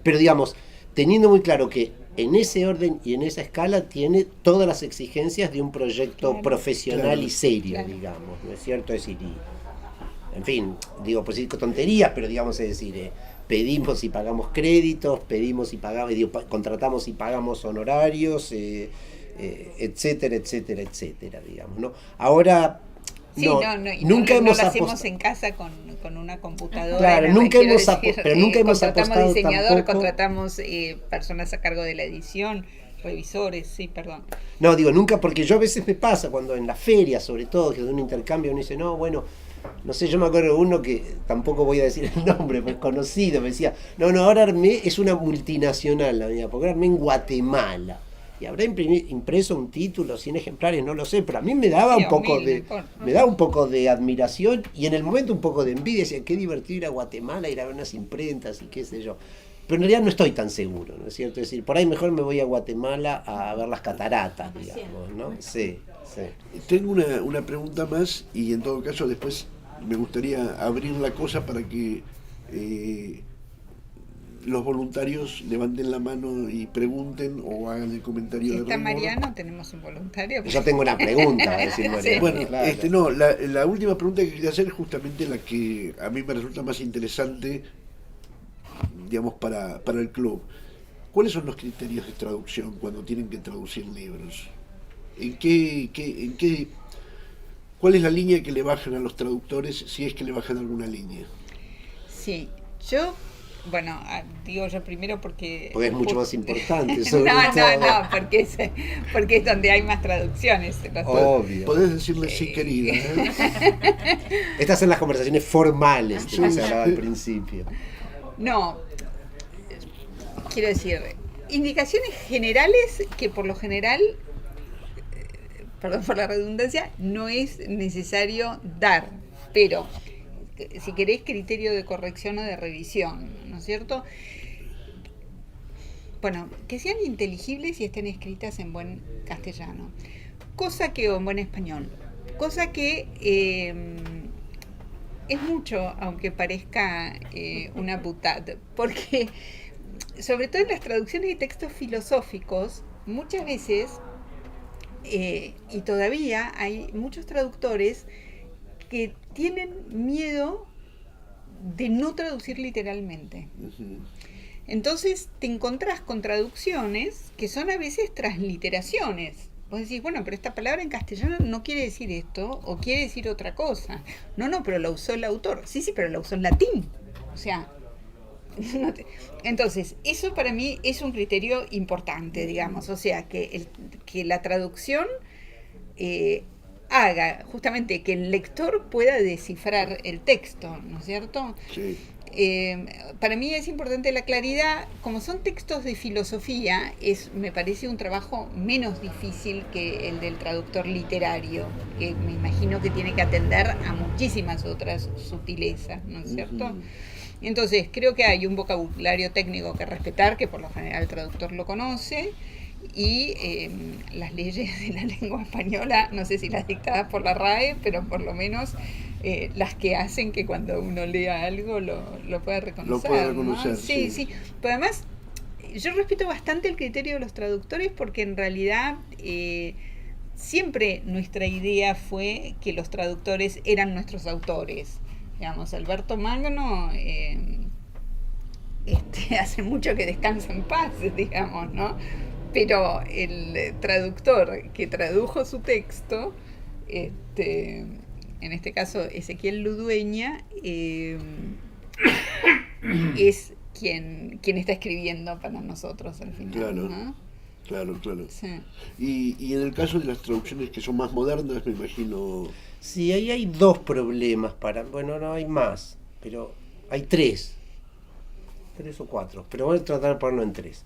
pero digamos, teniendo muy claro que en ese orden y en esa escala tiene todas las exigencias de un proyecto Claro. profesional Claro. y serio, Claro. digamos, ¿no es cierto? Es decir, en fin, digo, pues sí, tonterías, pero digamos, es decir, pedimos y pagamos créditos, pedimos y pagamos, digo, contratamos y pagamos honorarios, etcétera, etcétera, etcétera, digamos, ¿no? Ahora, Sí, no, y nunca no hemos lo hacemos apostado. en casa con una computadora. Claro, nada, nunca quiero hemos decir, pero nunca hemos contratamos apostado diseñador, tampoco. contratamos personas a cargo de la edición, revisores, sí, perdón. No, digo, nunca, porque yo a veces me pasa cuando en las ferias, sobre todo, que de un intercambio uno dice, no, bueno, no sé, yo me acuerdo de uno que tampoco voy a decir el nombre, pues conocido, me decía, no, ahora armé, es una multinacional la mía, porque ahora armé en Guatemala. Y habrá impreso un título, 100 ejemplares, no lo sé, pero a mí me daba Sí, un poco humilde, de por- me daba un poco de admiración y en el momento un poco de envidia, decía, qué divertido ir a Guatemala, ir a ver unas imprentas y qué sé yo. Pero en realidad no estoy tan seguro, ¿no es cierto? Es decir, por ahí mejor me voy a Guatemala a ver las cataratas, digamos, ¿no? Sí, sí. Tengo una pregunta más y en todo caso después me gustaría abrir la cosa para que los voluntarios levanten la mano y pregunten o hagan el comentario Si de está rigor. Mariano, tenemos un voluntario. Yo tengo una pregunta, va a decir Mariano. Bueno, claro. no, la última pregunta que quería hacer es justamente la que a mí me resulta más interesante, digamos, para el club. ¿Cuáles son los criterios de traducción cuando tienen que traducir libros? ¿Cuál es la línea que le bajan a los traductores, si es que le bajan alguna línea? Sí, yo, bueno, digo yo primero porque Porque es mucho más importante, sobre no, todo. porque es donde hay más traducciones. Obvio. Podés decirle sí, querida. Estas son las conversaciones formales que se hablaba al principio. No, quiero decir, indicaciones generales que por lo general, perdón por la redundancia, no es necesario dar, pero si querés criterio de corrección o de revisión, ¿no es cierto? Bueno, que sean inteligibles y estén escritas en buen castellano, o en buen español, cosa que es mucho, aunque parezca una boutade, porque sobre todo en las traducciones de textos filosóficos, muchas veces, y todavía hay muchos traductores que tienen miedo de no traducir literalmente. Ujú. Entonces te encontrás con traducciones que son a veces transliteraciones. Vos decís, bueno, pero esta palabra en castellano no quiere decir esto o quiere decir otra cosa. No, pero la usó el autor. Sí, pero la usó en latín. O sea, entonces, eso para mí es un criterio importante, digamos. O sea, que la traducción haga justamente que el lector pueda descifrar el texto, ¿no es cierto? Sí. Para mí es importante la claridad. Como son textos de filosofía, me parece un trabajo menos difícil que el del traductor literario, que me imagino que tiene que atender a muchísimas otras sutilezas, ¿no es cierto? Ujú. Entonces creo que hay un vocabulario técnico que respetar, que por lo general el traductor lo conoce, y las leyes de la lengua española, no sé si las dictadas por la RAE, pero por lo menos las que hacen que cuando uno lea algo lo pueda reconocer. Lo pueda ¿no? reconocer, Sí, sí. sí. Pero además, yo respeto bastante el criterio de los traductores porque en realidad siempre nuestra idea fue que los traductores eran nuestros autores. Digamos, Alberto Magno hace mucho que descansa en paz, digamos, ¿no? Pero el traductor que tradujo su texto, en este caso Ezequiel Ludueña, es quien está escribiendo para nosotros al final. Claro. ¿no? Claro. Sí. Y en el caso de las traducciones que son más modernas, me imagino... Sí, ahí hay dos problemas bueno, no hay más, pero hay tres. 3 o 4, pero voy a tratar de ponerlo en 3.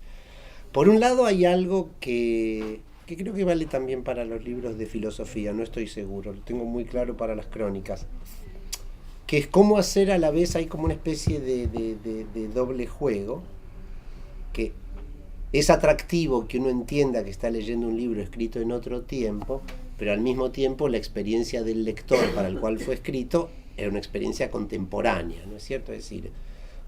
Por un lado hay algo que creo que vale también para los libros de filosofía, no estoy seguro, lo tengo muy claro para las crónicas, que es cómo hacer a la vez, hay como una especie de doble juego, que es atractivo que uno entienda que está leyendo un libro escrito en otro tiempo, pero al mismo tiempo la experiencia del lector para el cual fue escrito era una experiencia contemporánea, ¿no es cierto? Es decir,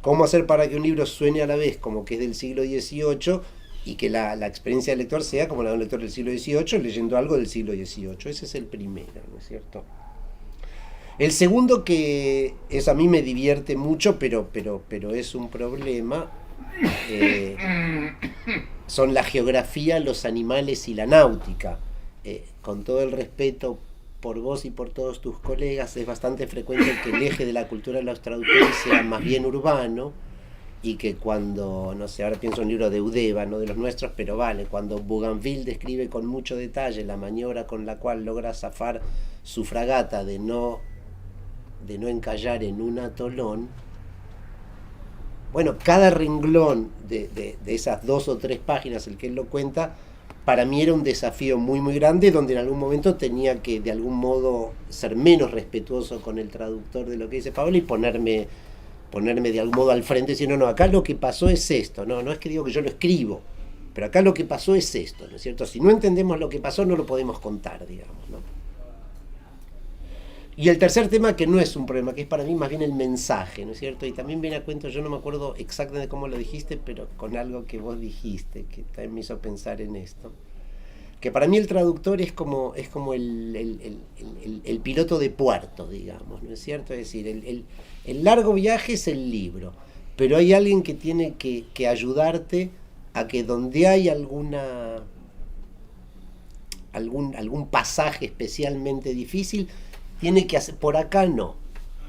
cómo hacer para que un libro suene a la vez como que es del siglo XVIII y que la experiencia del lector sea como la de un lector del siglo XVIII leyendo algo del siglo XVIII. Ese es el primero, ¿no es cierto? El segundo, que eso a mí me divierte mucho, pero es un problema, son la geografía, los animales y la náutica. Con todo el respeto por vos y por todos tus colegas, es bastante frecuente que el eje de la cultura de los traductores sea más bien urbano, y que cuando, no sé, ahora pienso en un libro de Eudeva, no de los nuestros, pero vale, cuando Bougainville describe con mucho detalle la maniobra con la cual logra zafar su fragata de no encallar en un atolón, bueno, cada renglón de esas 2 o 3 páginas, el que él lo cuenta, para mí era un desafío muy muy grande, donde en algún momento tenía que de algún modo ser menos respetuoso con el traductor de lo que dice Paola y ponerme de algún modo al frente y decir, no, acá lo que pasó es esto, no es que digo que yo lo escribo, pero acá lo que pasó es esto, ¿no es cierto? Si no entendemos lo que pasó, no lo podemos contar, digamos, ¿no? Y el tercer tema, que no es un problema, que es para mí más bien el mensaje, ¿no es cierto? Y también viene a cuento, yo no me acuerdo exactamente cómo lo dijiste, pero con algo que vos dijiste, que también me hizo pensar en esto. Que para mí el traductor es como el piloto de puerto, digamos, ¿no es cierto? Es decir, el largo viaje es el libro, pero hay alguien que tiene que ayudarte a que donde hay algún pasaje especialmente difícil, tiene que hacer, por acá no,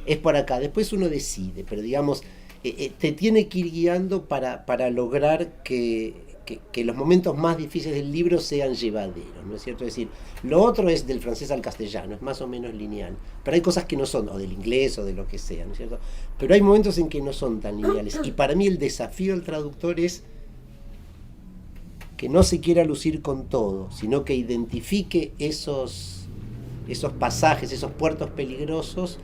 es por acá, después uno decide, pero digamos, te tiene que ir guiando para lograr que los momentos más difíciles del libro sean llevaderos, ¿no es cierto? Es decir, lo otro es del francés al castellano, es más o menos lineal, pero hay cosas que no son, o del inglés o de lo que sea, ¿no es cierto? Pero hay momentos en que no son tan lineales, y para mí el desafío del traductor es que no se quiera lucir con todo, sino que identifique esos pasajes, esos puertos peligrosos,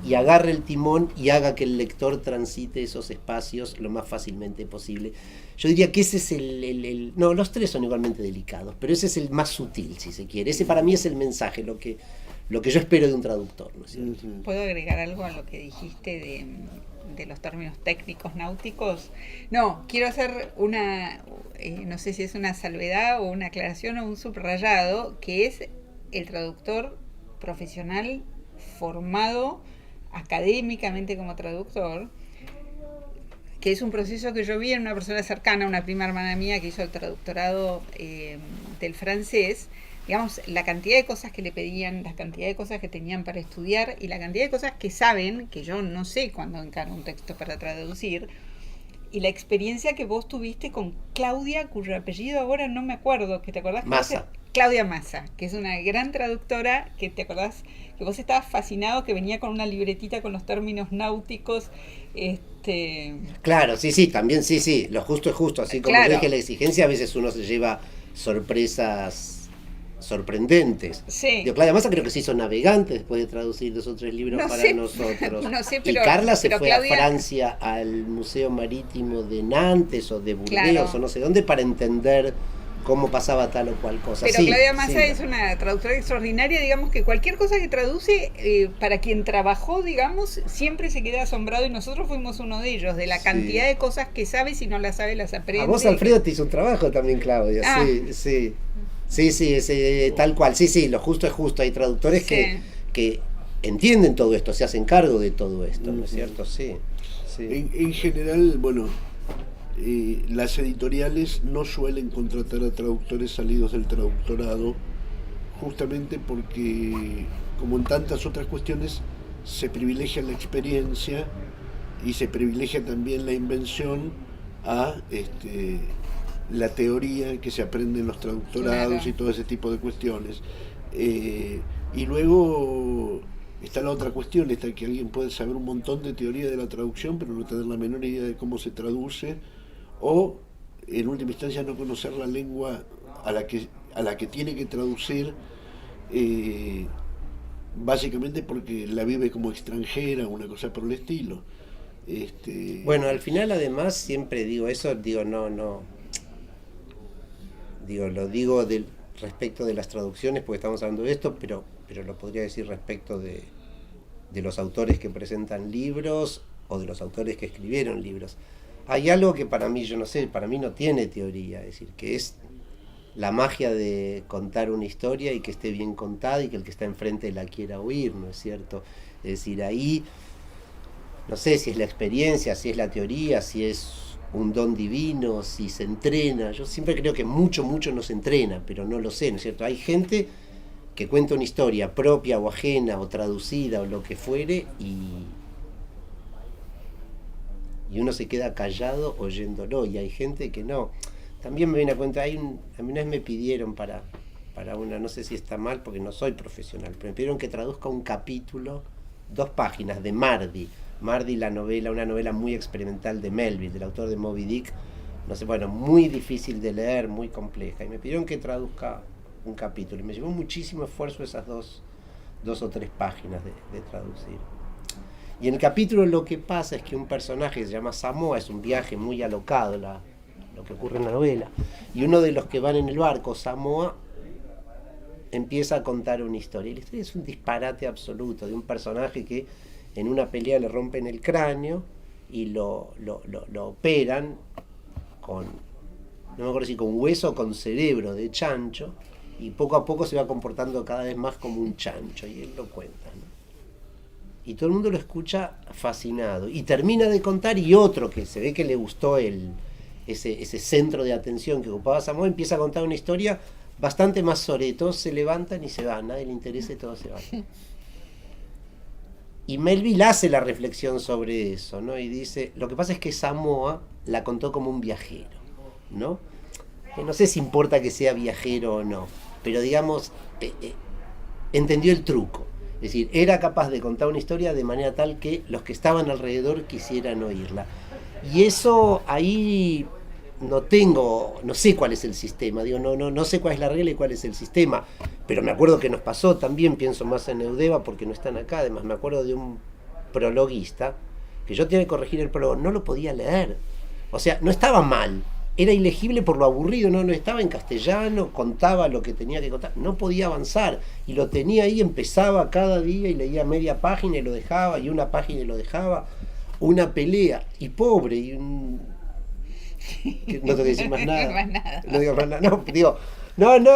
y agarre el timón y haga que el lector transite esos espacios lo más fácilmente posible. Yo diría que ese es no, los 3 son igualmente delicados, pero ese es el más sutil, si se quiere. Ese para mí es el mensaje, lo que yo espero de un traductor, ¿no es cierto? ¿Puedo agregar algo a lo que dijiste de los términos técnicos náuticos? No, quiero hacer una, no sé si es una salvedad o una aclaración o un subrayado, que es el traductor profesional formado académicamente como traductor, que es un proceso que yo vi en una persona cercana, una prima hermana mía que hizo el traductorado del francés. Digamos, la cantidad de cosas que le pedían, la cantidad de cosas que tenían para estudiar y la cantidad de cosas que saben, que yo no sé cuando encargo un texto para traducir, y la experiencia que vos tuviste con Claudia, cuyo apellido ahora no me acuerdo, que te acordás. Massa. Claudia Massa, que es una gran traductora, que te acordás que vos estabas fascinado, que venía con una libretita con los términos náuticos. Claro, sí, también sí, lo justo es justo, así como claro. yo dije, la exigencia, a veces uno se lleva sorpresas sorprendentes. Sí. Yo, Claudia Massa creo que se hizo navegante después de traducir 2 o 3 libros para nosotros. No sé, y Carla se fue Claudia... a Francia al Museo Marítimo de Nantes o de Burdeos, claro, o no sé dónde, para entender cómo pasaba tal o cual cosa. Pero sí, Claudia Massa es una traductora extraordinaria, digamos que cualquier cosa que traduce, para quien trabajó, digamos, siempre se queda asombrado, y nosotros fuimos uno de ellos, de la cantidad de cosas que sabe, si no las sabe, las aprende. A vos, Alfredo, te hizo un trabajo también, Claudia. Sí, tal cual. Sí, lo justo es justo. Hay traductores que entienden todo esto, se hacen cargo de todo esto, ¿no es cierto? Sí. En general, bueno, las editoriales no suelen contratar a traductores salidos del traductorado, justamente porque, como en tantas otras cuestiones, se privilegia la experiencia y se privilegia también la invención a la teoría que se aprende en los traductorados, claro, y todo ese tipo de cuestiones. Y luego Está la otra cuestión, está que alguien puede saber un montón de teoría de la traducción, pero no tener la menor idea de cómo se traduce, o en última instancia no conocer la lengua a la que tiene que traducir, básicamente porque la vive como extranjera, una cosa por el estilo. Bueno, al final además siempre digo eso, digo lo digo respecto de las traducciones porque estamos hablando de esto, pero lo podría decir respecto de los autores que presentan libros o de los autores que escribieron libros. Hay algo que para mí, yo no sé, para mí no tiene teoría, es decir, que es la magia de contar una historia y que esté bien contada y que el que está enfrente la quiera oír, ¿no es cierto? Es decir, ahí no sé si es la experiencia, si es la teoría, si es un don divino, si se entrena. Yo siempre creo que mucho no se entrena, pero no lo sé, ¿no es cierto? Hay gente que cuenta una historia propia o ajena o traducida o lo que fuere y uno se queda callado oyéndolo, y hay gente que no. También me viene a cuenta, a mí una vez me pidieron para una, no sé si está mal porque no soy profesional, pero me pidieron que traduzca un capítulo, 2 páginas de Mardi, la novela, una novela muy experimental de Melville, del autor de Moby Dick, no sé, bueno, muy difícil de leer, muy compleja, y me pidieron que traduzca un capítulo, y me llevó muchísimo esfuerzo esas 2 o 3 páginas de traducir. Y en el capítulo lo que pasa es que un personaje que se llama Samoa, es un viaje muy alocado, lo que ocurre en la novela, y uno de los que van en el barco, Samoa, empieza a contar una historia, y la historia es un disparate absoluto de un personaje que en una pelea le rompen el cráneo y lo operan con, no me acuerdo si con hueso o con cerebro de chancho, y poco a poco se va comportando cada vez más como un chancho, y él lo cuenta, ¿no? Y todo el mundo lo escucha fascinado, y termina de contar, y otro que se ve que le gustó ese centro de atención que ocupaba Samoa empieza a contar una historia bastante más sobre, todos se levantan y se van, nadie le interesa y todos se van. Y Melville hace la reflexión sobre eso, ¿no? Y dice, lo que pasa es que Samoa la contó como un viajero, ¿no? Que no sé si importa que sea viajero o no, pero digamos, entendió el truco. Es decir, era capaz de contar una historia de manera tal que los que estaban alrededor quisieran oírla. Y eso ahí no sé cuál es el sistema, digo, no sé cuál es la regla y cuál es el sistema, pero me acuerdo que nos pasó también, pienso más en Eudeva porque no están acá, además me acuerdo de un prologuista que yo tenía que corregir el prólogo, no lo podía leer, o sea, no estaba mal, era ilegible por lo aburrido, no estaba en castellano, contaba lo que tenía que contar, no podía avanzar, y lo tenía ahí, empezaba cada día y leía media página y lo dejaba, y una página y lo dejaba, una pelea, y pobre, y no tengo que decir más nada. No digo más nada. No, digo,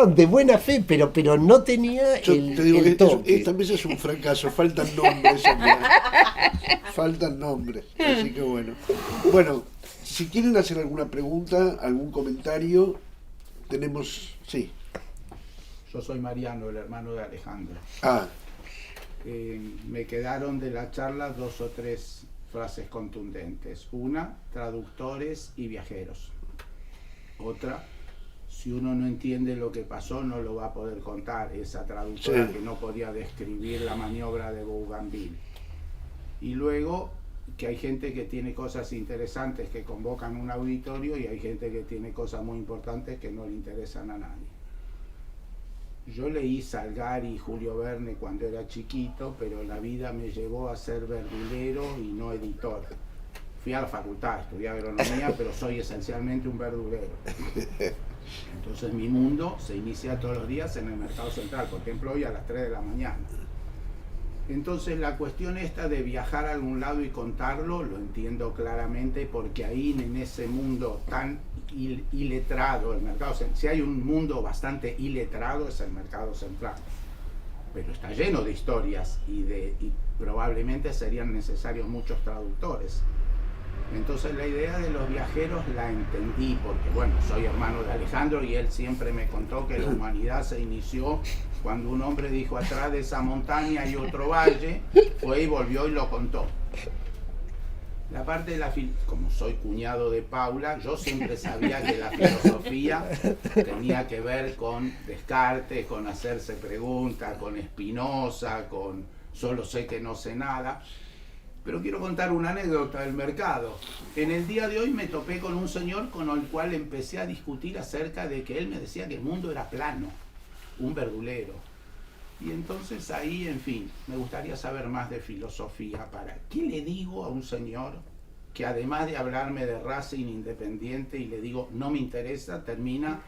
de buena fe, pero no tenía yo el, te digo el que toque. esta vez es un fracaso, faltan nombres. Faltan nombres, así que bueno. Bueno, si quieren hacer alguna pregunta, algún comentario, tenemos... Sí. Yo soy Mariano, el hermano de Alejandro. Me quedaron de la charla 2 o 3 frases contundentes. Una, traductores y viajeros. Otra, si uno no entiende lo que pasó, no lo va a poder contar. Esa traductora que no podía describir la maniobra de Bougainville. Y luego, que hay gente que tiene cosas interesantes que convocan un auditorio y hay gente que tiene cosas muy importantes que no le interesan a nadie. Yo leí Salgari y Julio Verne cuando era chiquito, pero la vida me llevó a ser verdulero y no editor. Fui a la facultad, estudié agronomía, pero soy esencialmente un verdulero. Entonces mi mundo se inicia todos los días en el mercado central, por ejemplo hoy a las 3 de la mañana. Entonces la cuestión esta de viajar a algún lado y contarlo, lo entiendo claramente, porque ahí en ese mundo tan iletrado, el mercado, si hay un mundo bastante iletrado es el mercado central, pero está lleno de historias y probablemente serían necesarios muchos traductores. Entonces la idea de los viajeros la entendí, porque bueno, soy hermano de Alejandro y él siempre me contó que la humanidad se inició cuando un hombre dijo, atrás de esa montaña hay otro valle, fue y volvió y lo contó. La parte de como soy cuñado de Paula, yo siempre sabía que la filosofía tenía que ver con Descartes, con hacerse preguntas, con Spinoza, con solo sé que no sé nada. Pero quiero contar una anécdota del mercado. En el día de hoy me topé con un señor con el cual empecé a discutir acerca de que él me decía que el mundo era plano, un verdulero. Y entonces ahí, en fin, me gustaría saber más de filosofía. ¿Qué le digo a un señor que además de hablarme de Racing Independiente y le digo no me interesa, termina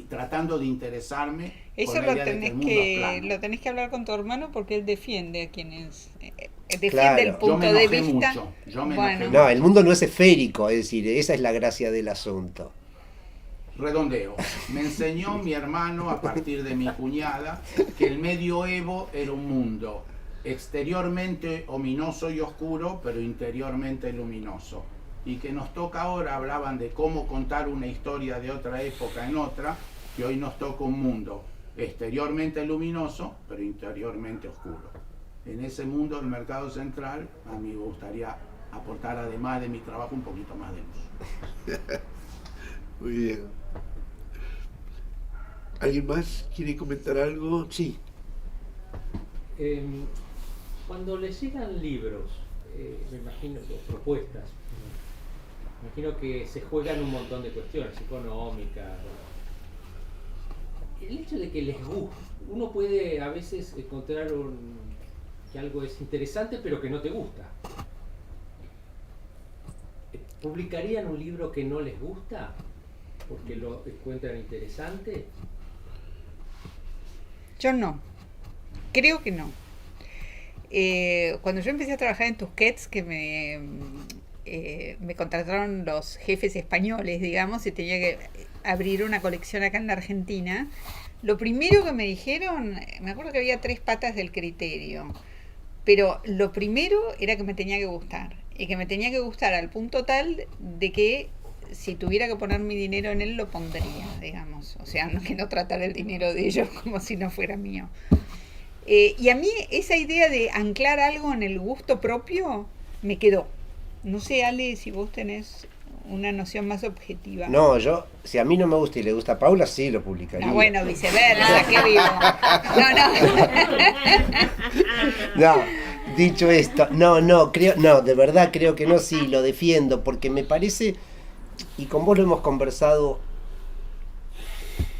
tratando de interesarme Eso con la idea de que el mundo es plano? lo tenés que hablar con tu hermano porque él defiende a quienes defiende Claro. el Yo punto me de enojé vista. mucho, yo me Bueno. enojé No, mucho. el mundo no es esférico, es decir, esa es la gracia del asunto. Redondeo. Me enseñó mi hermano a partir de mi cuñada que el medioevo era un mundo exteriormente ominoso y oscuro, pero interiormente luminoso. Y que nos toca ahora, hablaban de cómo contar una historia de otra época en otra, que hoy nos toca un mundo exteriormente luminoso, pero interiormente oscuro. En ese mundo del mercado central, a mí me gustaría aportar, además de mi trabajo, un poquito más de luz. Muy bien. ¿Alguien más quiere comentar algo? Sí. Cuando les llegan libros, me imagino, o propuestas, me imagino que se juegan un montón de cuestiones económicas. El hecho de que les guste, uno puede a veces encontrar que algo es interesante pero que no te gusta. ¿Publicarían un libro que no les gusta porque lo encuentran interesante? Yo no, creo que no. Cuando yo empecé a trabajar en Tusquets, que me contrataron los jefes españoles, digamos, y tenía que abrir una colección acá en la Argentina, lo primero que me dijeron, me acuerdo que había 3 patas del criterio, pero lo primero era que me tenía que gustar, y que me tenía que gustar al punto tal de que si tuviera que poner mi dinero en él, lo pondría, digamos. O sea, que no tratara el dinero de ellos como si no fuera mío. Y a mí esa idea de anclar algo en el gusto propio me quedó. No sé, Ale, si vos tenés una noción más objetiva. No, si a mí no me gusta y le gusta a Paula, sí lo publicaría. No, bueno, viceversa, qué vivo. No. No, dicho esto, de verdad creo que no, sí, lo defiendo, porque me parece, y con vos lo hemos conversado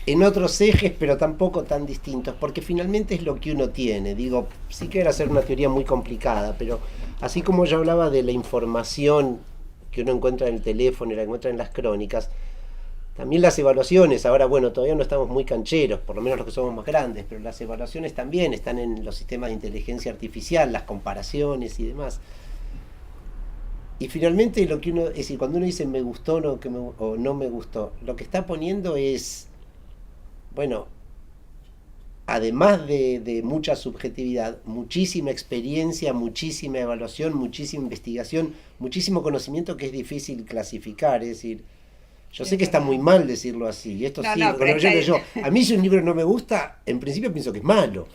en otros ejes, pero tampoco tan distintos, porque finalmente es lo que uno tiene. Digo, sí que era hacer una teoría muy complicada, pero así como yo hablaba de la información que uno encuentra en el teléfono y la encuentra en las crónicas, también las evaluaciones. Ahora, bueno, todavía no estamos muy cancheros, por lo menos los que somos más grandes, pero las evaluaciones también están en los sistemas de inteligencia artificial, las comparaciones y demás. Y finalmente lo que uno, es decir, cuando uno dice me gustó o no me gustó, lo que está poniendo es, bueno, además de mucha subjetividad, muchísima experiencia, muchísima evaluación, muchísima investigación, muchísimo conocimiento que es difícil clasificar. Es decir, yo sé que está muy mal decirlo así, y esto No, sí, no, pero a mí si un libro no me gusta, en principio pienso que es malo.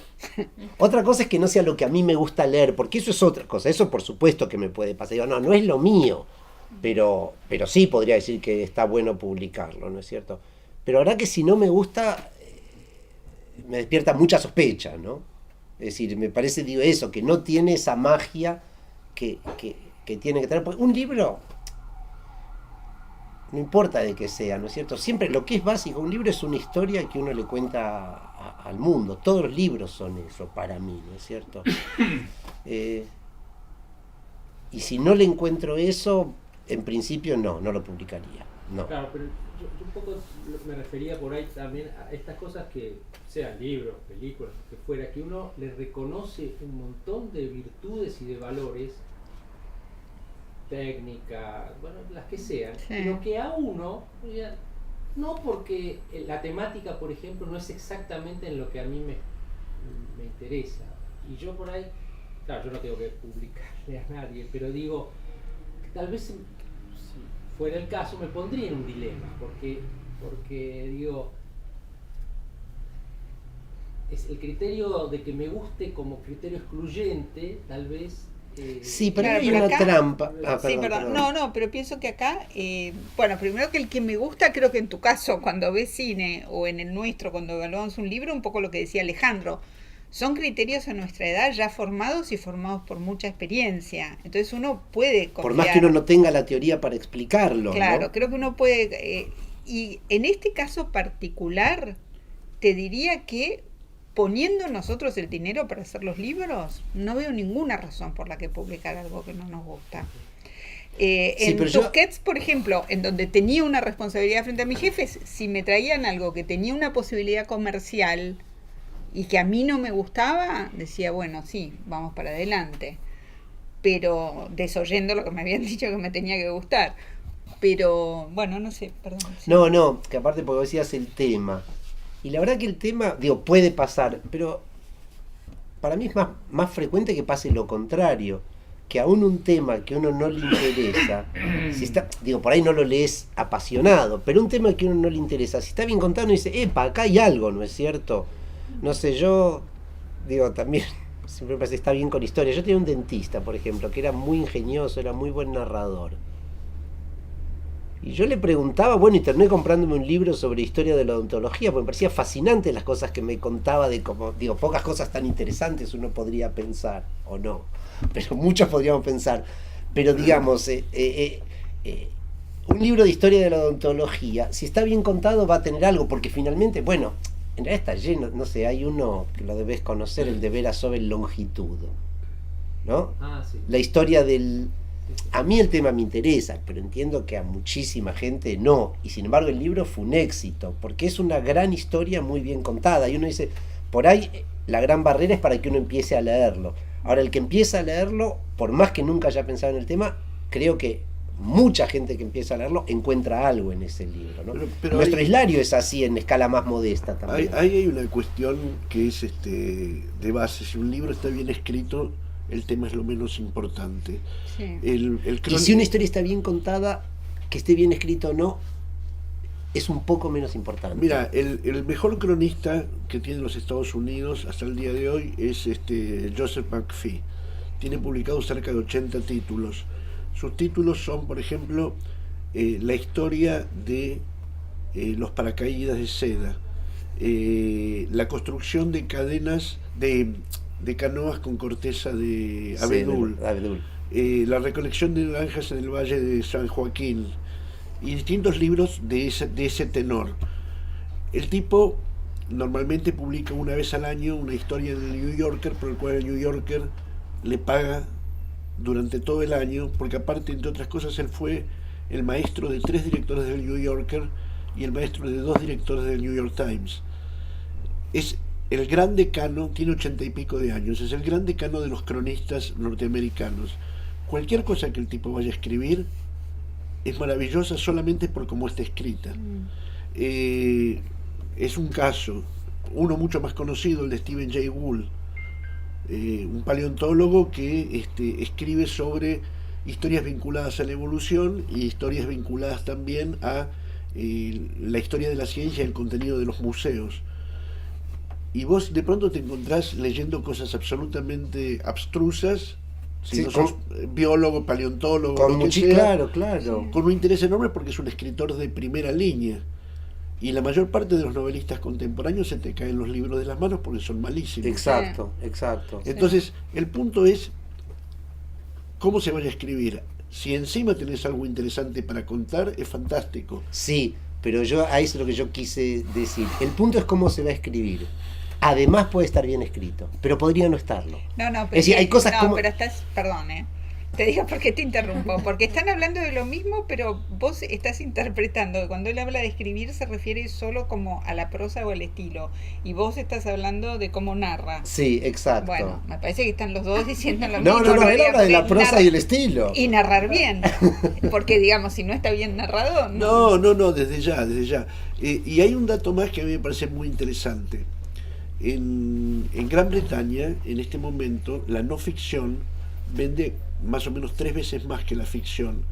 Otra cosa es que no sea lo que a mí me gusta leer, porque eso es otra cosa, eso por supuesto que me puede pasar. Digo, no es lo mío, pero sí podría decir que está bueno publicarlo, ¿no es cierto? Pero la verdad que si no me gusta, me despierta mucha sospecha, ¿no? Es decir, me parece, digo, eso, que no tiene esa magia que tiene que tener. Porque un libro, no importa de qué sea, ¿no es cierto? Siempre lo que es básico, un libro es una historia que uno le cuenta al mundo. Todos los libros son eso para mí, ¿no es cierto? Y si no le encuentro eso, en principio no lo publicaría. No. Claro, pero yo un poco me refería por ahí también a estas cosas que sean libros, películas, lo que fuera, que uno le reconoce un montón de virtudes y de valores, técnica, bueno, las que sean, Sí. pero que a uno, no porque la temática, por ejemplo, no es exactamente en lo que a mí me interesa. Y yo por ahí, claro, yo no tengo que publicarle a nadie, pero digo, tal vez si fuera el caso me pondría en un dilema, porque digo, es el criterio de que me guste como criterio excluyente, tal vez. Sí, pero Claro, hay pero una acá- trampa. Sí, perdón. No, pero pienso que acá, bueno, primero que el que me gusta, creo que en tu caso, cuando ves cine, o en el nuestro, cuando evaluamos un libro, un poco lo que decía Alejandro, son criterios a nuestra edad ya formados y formados por mucha experiencia. Entonces uno puede confiar. Por más que uno no tenga la teoría para explicarlo, Claro, ¿no? creo que uno puede... y en este caso particular, te diría que poniendo nosotros el dinero para hacer los libros, no veo ninguna razón por la que publicar algo que no nos gusta. En pero yo- Tusquets, por ejemplo, en donde tenía una responsabilidad frente a mis jefes, si me traían algo que tenía una posibilidad comercial y que a mí no me gustaba, decía, bueno, sí, vamos para adelante. Pero desoyendo lo que me habían dicho que me tenía que gustar. Pero, bueno, no sé, perdón. Sí. No, que aparte porque decías el tema. Y la verdad que el tema, digo, puede pasar, pero para mí es más frecuente que pase lo contrario. Que aún un tema que a uno no le interesa, si está, digo, por ahí no lo lees apasionado, pero un tema que a uno no le interesa, si está bien contado, uno dice, epa, acá hay algo, ¿no es cierto? No sé, yo, digo, también, siempre me parece que está bien con historia. Yo tenía un dentista, por ejemplo, que era muy ingenioso, era muy buen narrador. Y yo le preguntaba, bueno, y terminé comprándome un libro sobre historia de la odontología, porque me parecía fascinante las cosas que me contaba de cómo, digo, pocas cosas tan interesantes uno podría pensar, o no, pero muchas podríamos pensar. Pero digamos, un libro de historia de la odontología, si está bien contado va a tener algo, porque finalmente, bueno, en realidad está lleno, no sé, hay uno que lo debes conocer, el de Vera Sobel Longitud, ¿no? Ah, sí. La historia del... A mí el tema me interesa, pero entiendo que a muchísima gente no. Y sin embargo el libro fue un éxito, porque es una gran historia muy bien contada. Y uno dice, por ahí la gran barrera es para que uno empiece a leerlo. Ahora, el que empieza a leerlo, por más que nunca haya pensado en el tema, creo que mucha gente que empieza a leerlo encuentra algo en ese libro, ¿no? Pero Nuestro hay- Hilario es así en escala más modesta también. Ahí hay una cuestión que es de base. Si un libro está bien escrito, el tema es lo menos importante. Sí. El Y si una historia está bien contada, que esté bien escrito o no, es un poco menos importante. Mira, el mejor cronista que tienen los Estados Unidos hasta el día de hoy es Joseph McPhee. Tiene publicados cerca de 80 títulos. Sus títulos son, por ejemplo, la historia de los paracaídas de seda, la construcción de cadenas de canoas con corteza de Sí, abedul, abedul. la recolección de naranjas en el Valle de San Joaquín y distintos libros de ese tenor. El tipo normalmente publica una vez al año una historia en el New Yorker, por el cual el New Yorker le paga durante todo el año, porque aparte, entre otras cosas, él fue el maestro de 3 directores del New Yorker y el maestro de 2 directores del New York Times. Es el gran decano, tiene 80 y pico de años, es el gran decano de los cronistas norteamericanos. Cualquier cosa que el tipo vaya a escribir es maravillosa solamente por cómo está escrita. Es un caso, uno mucho más conocido, el de Stephen Jay Gould, un paleontólogo que escribe sobre historias vinculadas a la evolución y historias vinculadas también a la historia de la ciencia y el contenido de los museos. Y vos de pronto te encontrás leyendo cosas absolutamente abstrusas, si Sí, no sos biólogo, paleontólogo, Con lo que sea, claro. con un interés enorme porque es un escritor de primera línea. Y la mayor parte de los novelistas contemporáneos se te caen los libros de las manos porque son malísimos. Exacto. Entonces, el punto es cómo se vaya a escribir. Si encima tenés algo interesante para contar, es fantástico. Sí, pero ahí es lo que yo quise decir. El punto es cómo se va a escribir. Además puede estar bien escrito, pero podría no estarlo. No, pero, Es decir, hay cosas como... pero estás, perdón, te digo por qué te interrumpo, porque están hablando de lo mismo, pero vos estás interpretando que cuando él habla de escribir se refiere solo como a la prosa o al estilo, y vos estás hablando de cómo narra. Sí, exacto. Bueno, me parece que están los dos diciendo lo No, mismo. él habla de la prosa y el estilo. Y narrar bien, porque digamos, si no está bien narrado, No, desde ya. Y hay un dato más que a mí me parece muy interesante. En Gran Bretaña, en este momento, la no ficción vende más o menos 3 veces más que la ficción,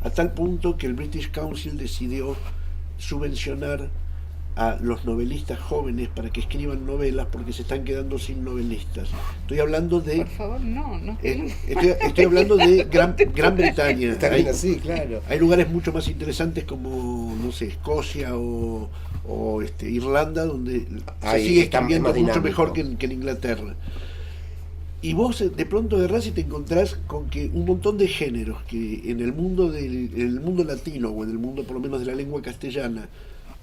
a tal punto que el British Council decidió subvencionar a los novelistas jóvenes para que escriban novelas porque se están quedando sin novelistas. Estoy hablando de... Por favor, no. estoy hablando de Gran Bretaña. Está bien así, claro. Hay lugares mucho más interesantes como, no sé, Escocia o Irlanda, donde se sigue escribiendo mucho mejor que en Inglaterra. Y vos de pronto agarrás y te encontrás con que un montón de géneros que en el mundo latino, o en el mundo por lo menos de la lengua castellana,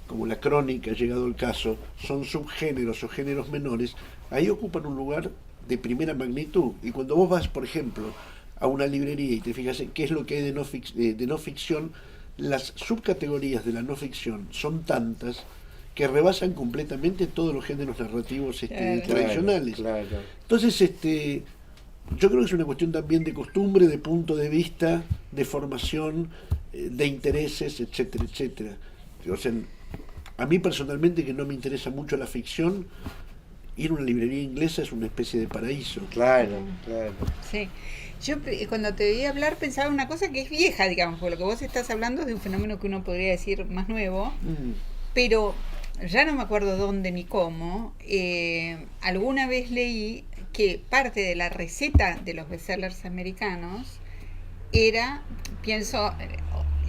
como la crónica, llegado el caso, son subgéneros o géneros menores, ahí ocupan un lugar de primera magnitud. Y cuando vos vas, por ejemplo, a una librería y te fijas en qué es lo que hay de no ficción, las subcategorías de la no ficción son tantas que rebasan completamente todos los géneros narrativos tradicionales. Claro. Entonces, yo creo que es una cuestión también de costumbre, de punto de vista, de formación, de intereses, etcétera, etcétera. O sea, a mí personalmente, que no me interesa mucho la ficción, ir a una librería inglesa es una especie de paraíso. Claro. Sí. Yo cuando te oí hablar pensaba una cosa que es vieja, digamos, porque lo que vos estás hablando es de un fenómeno que uno podría decir más nuevo, pero ya no me acuerdo dónde ni cómo. Alguna vez leí que parte de la receta de los bestsellers americanos era, pienso,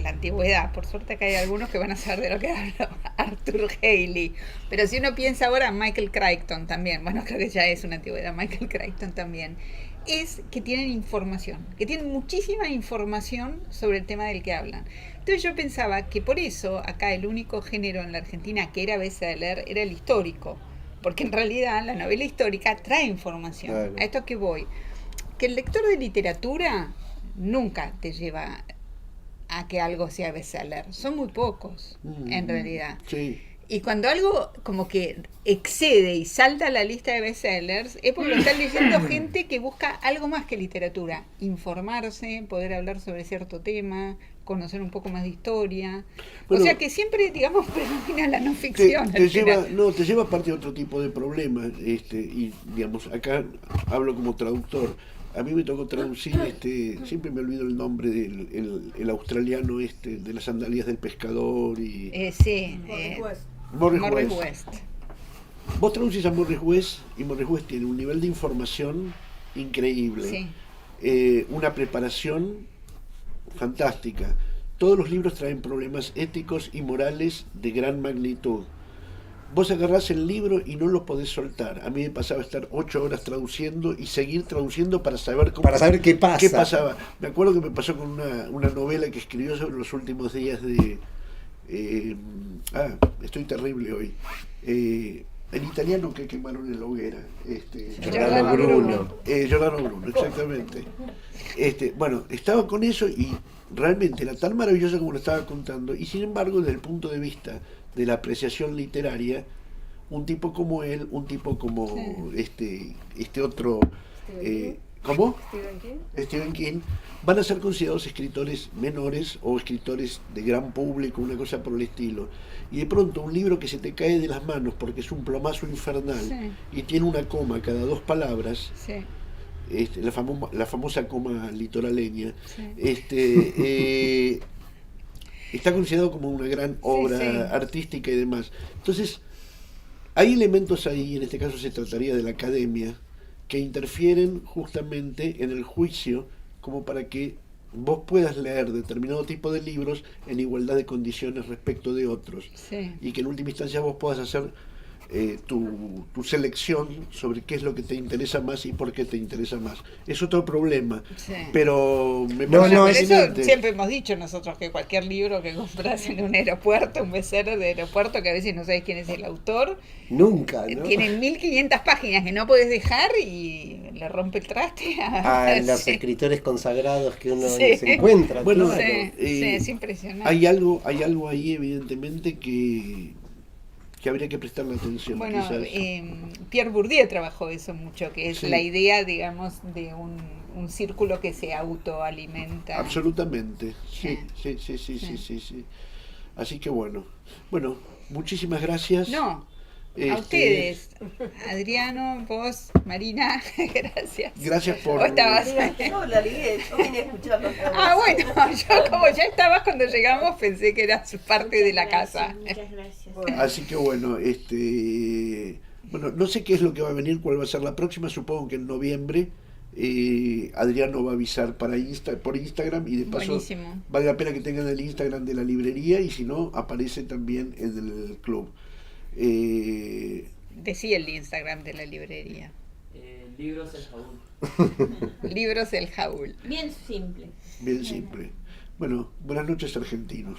la antigüedad, por suerte que hay algunos que van a saber de lo que hablo, Arthur Haley, pero si uno piensa ahora, Michael Crichton también, bueno, creo que ya es una antigüedad, Michael Crichton también, es que tienen información, que tienen muchísima información sobre el tema del que hablan. Entonces yo pensaba que por eso acá el único género en la Argentina que era bestseller era el histórico, porque en realidad la novela histórica trae información. Claro. A esto que voy, que el lector de literatura nunca te lleva a que algo sea bestseller, son muy pocos en realidad. Sí. Y cuando algo como que excede y salta a la lista de bestsellers, es porque lo están leyendo gente que busca algo más que literatura, informarse, poder hablar sobre cierto tema, conocer un poco más de historia. Bueno, o sea que siempre, digamos, predomina la no ficción. te lleva aparte a otro tipo de problemas, y digamos, acá hablo como traductor. A mí me tocó traducir, siempre me olvido el nombre del el australiano de las sandalias del pescador y Morris West. Vos traducís a Morris West y Morris West tiene un nivel de información increíble, una preparación fantástica. Todos los libros traen problemas éticos y morales de gran magnitud. Vos agarrás el libro y no lo podés soltar. A mí me pasaba estar 8 horas traduciendo y seguir traduciendo para saber qué pasa. Qué pasaba. Me acuerdo que me pasó con una novela que escribió sobre los últimos días de... estoy terrible hoy. En italiano, que quemaron en la hoguera. Giordano Bruno. Giordano Bruno, exactamente. Bueno, estaba con eso y realmente era tan maravilloso como lo estaba contando, y sin embargo, desde el punto de vista de la apreciación literaria, un tipo como él, un tipo como otro, ¿cómo? Stephen King, van a ser considerados escritores menores o escritores de gran público, una cosa por el estilo. Y de pronto un libro que se te cae de las manos porque es un plomazo infernal y tiene una coma cada 2 palabras, la famosa coma litoraleña, está considerado como una gran obra artística y demás. Entonces, hay elementos ahí, en este caso se trataría de la academia, que interfieren justamente en el juicio como para que vos puedas leer determinado tipo de libros en igualdad de condiciones respecto de otros, y que en última instancia vos puedas hacer tu selección sobre qué es lo que te interesa más y por qué te interesa más. Es otro problema, pero me parece por eso fascinante. siempre hemos dicho nosotros que cualquier libro que compras en un aeropuerto, un bestseller de aeropuerto, que a veces no sabes quién es el autor, nunca, ¿no? Tiene 1500 páginas que no podés dejar y le rompe el traste a los escritores consagrados que uno se encuentra. Bueno, claro. es impresionante. Hay algo ahí evidentemente que habría que prestarle atención. Bueno, quizás. Pierre Bourdieu trabajó eso mucho, que es la idea, digamos, de un círculo que se autoalimenta. Absolutamente, sí. Así que bueno, muchísimas gracias. No, A ustedes, Adriano, vos, Marina, gracias. Gracias por... ¿Vos estabas? No, la ligué, yo vine a escucharlo. Bueno, yo como ya estabas cuando llegamos pensé que eras parte de la casa. Muchas gracias. Así que bueno, bueno, no sé qué es lo que va a venir, cuál va a ser la próxima, supongo que en noviembre. Adriano va a avisar por Instagram y de paso Buenísimo. vale la pena que tengan el Instagram de la librería y si no, aparece también en el club. Decí el Instagram de la librería. Libros El Jaúl. Libros El Jaúl. Bien simple. Bien simple. Bueno, buenas noches argentinos.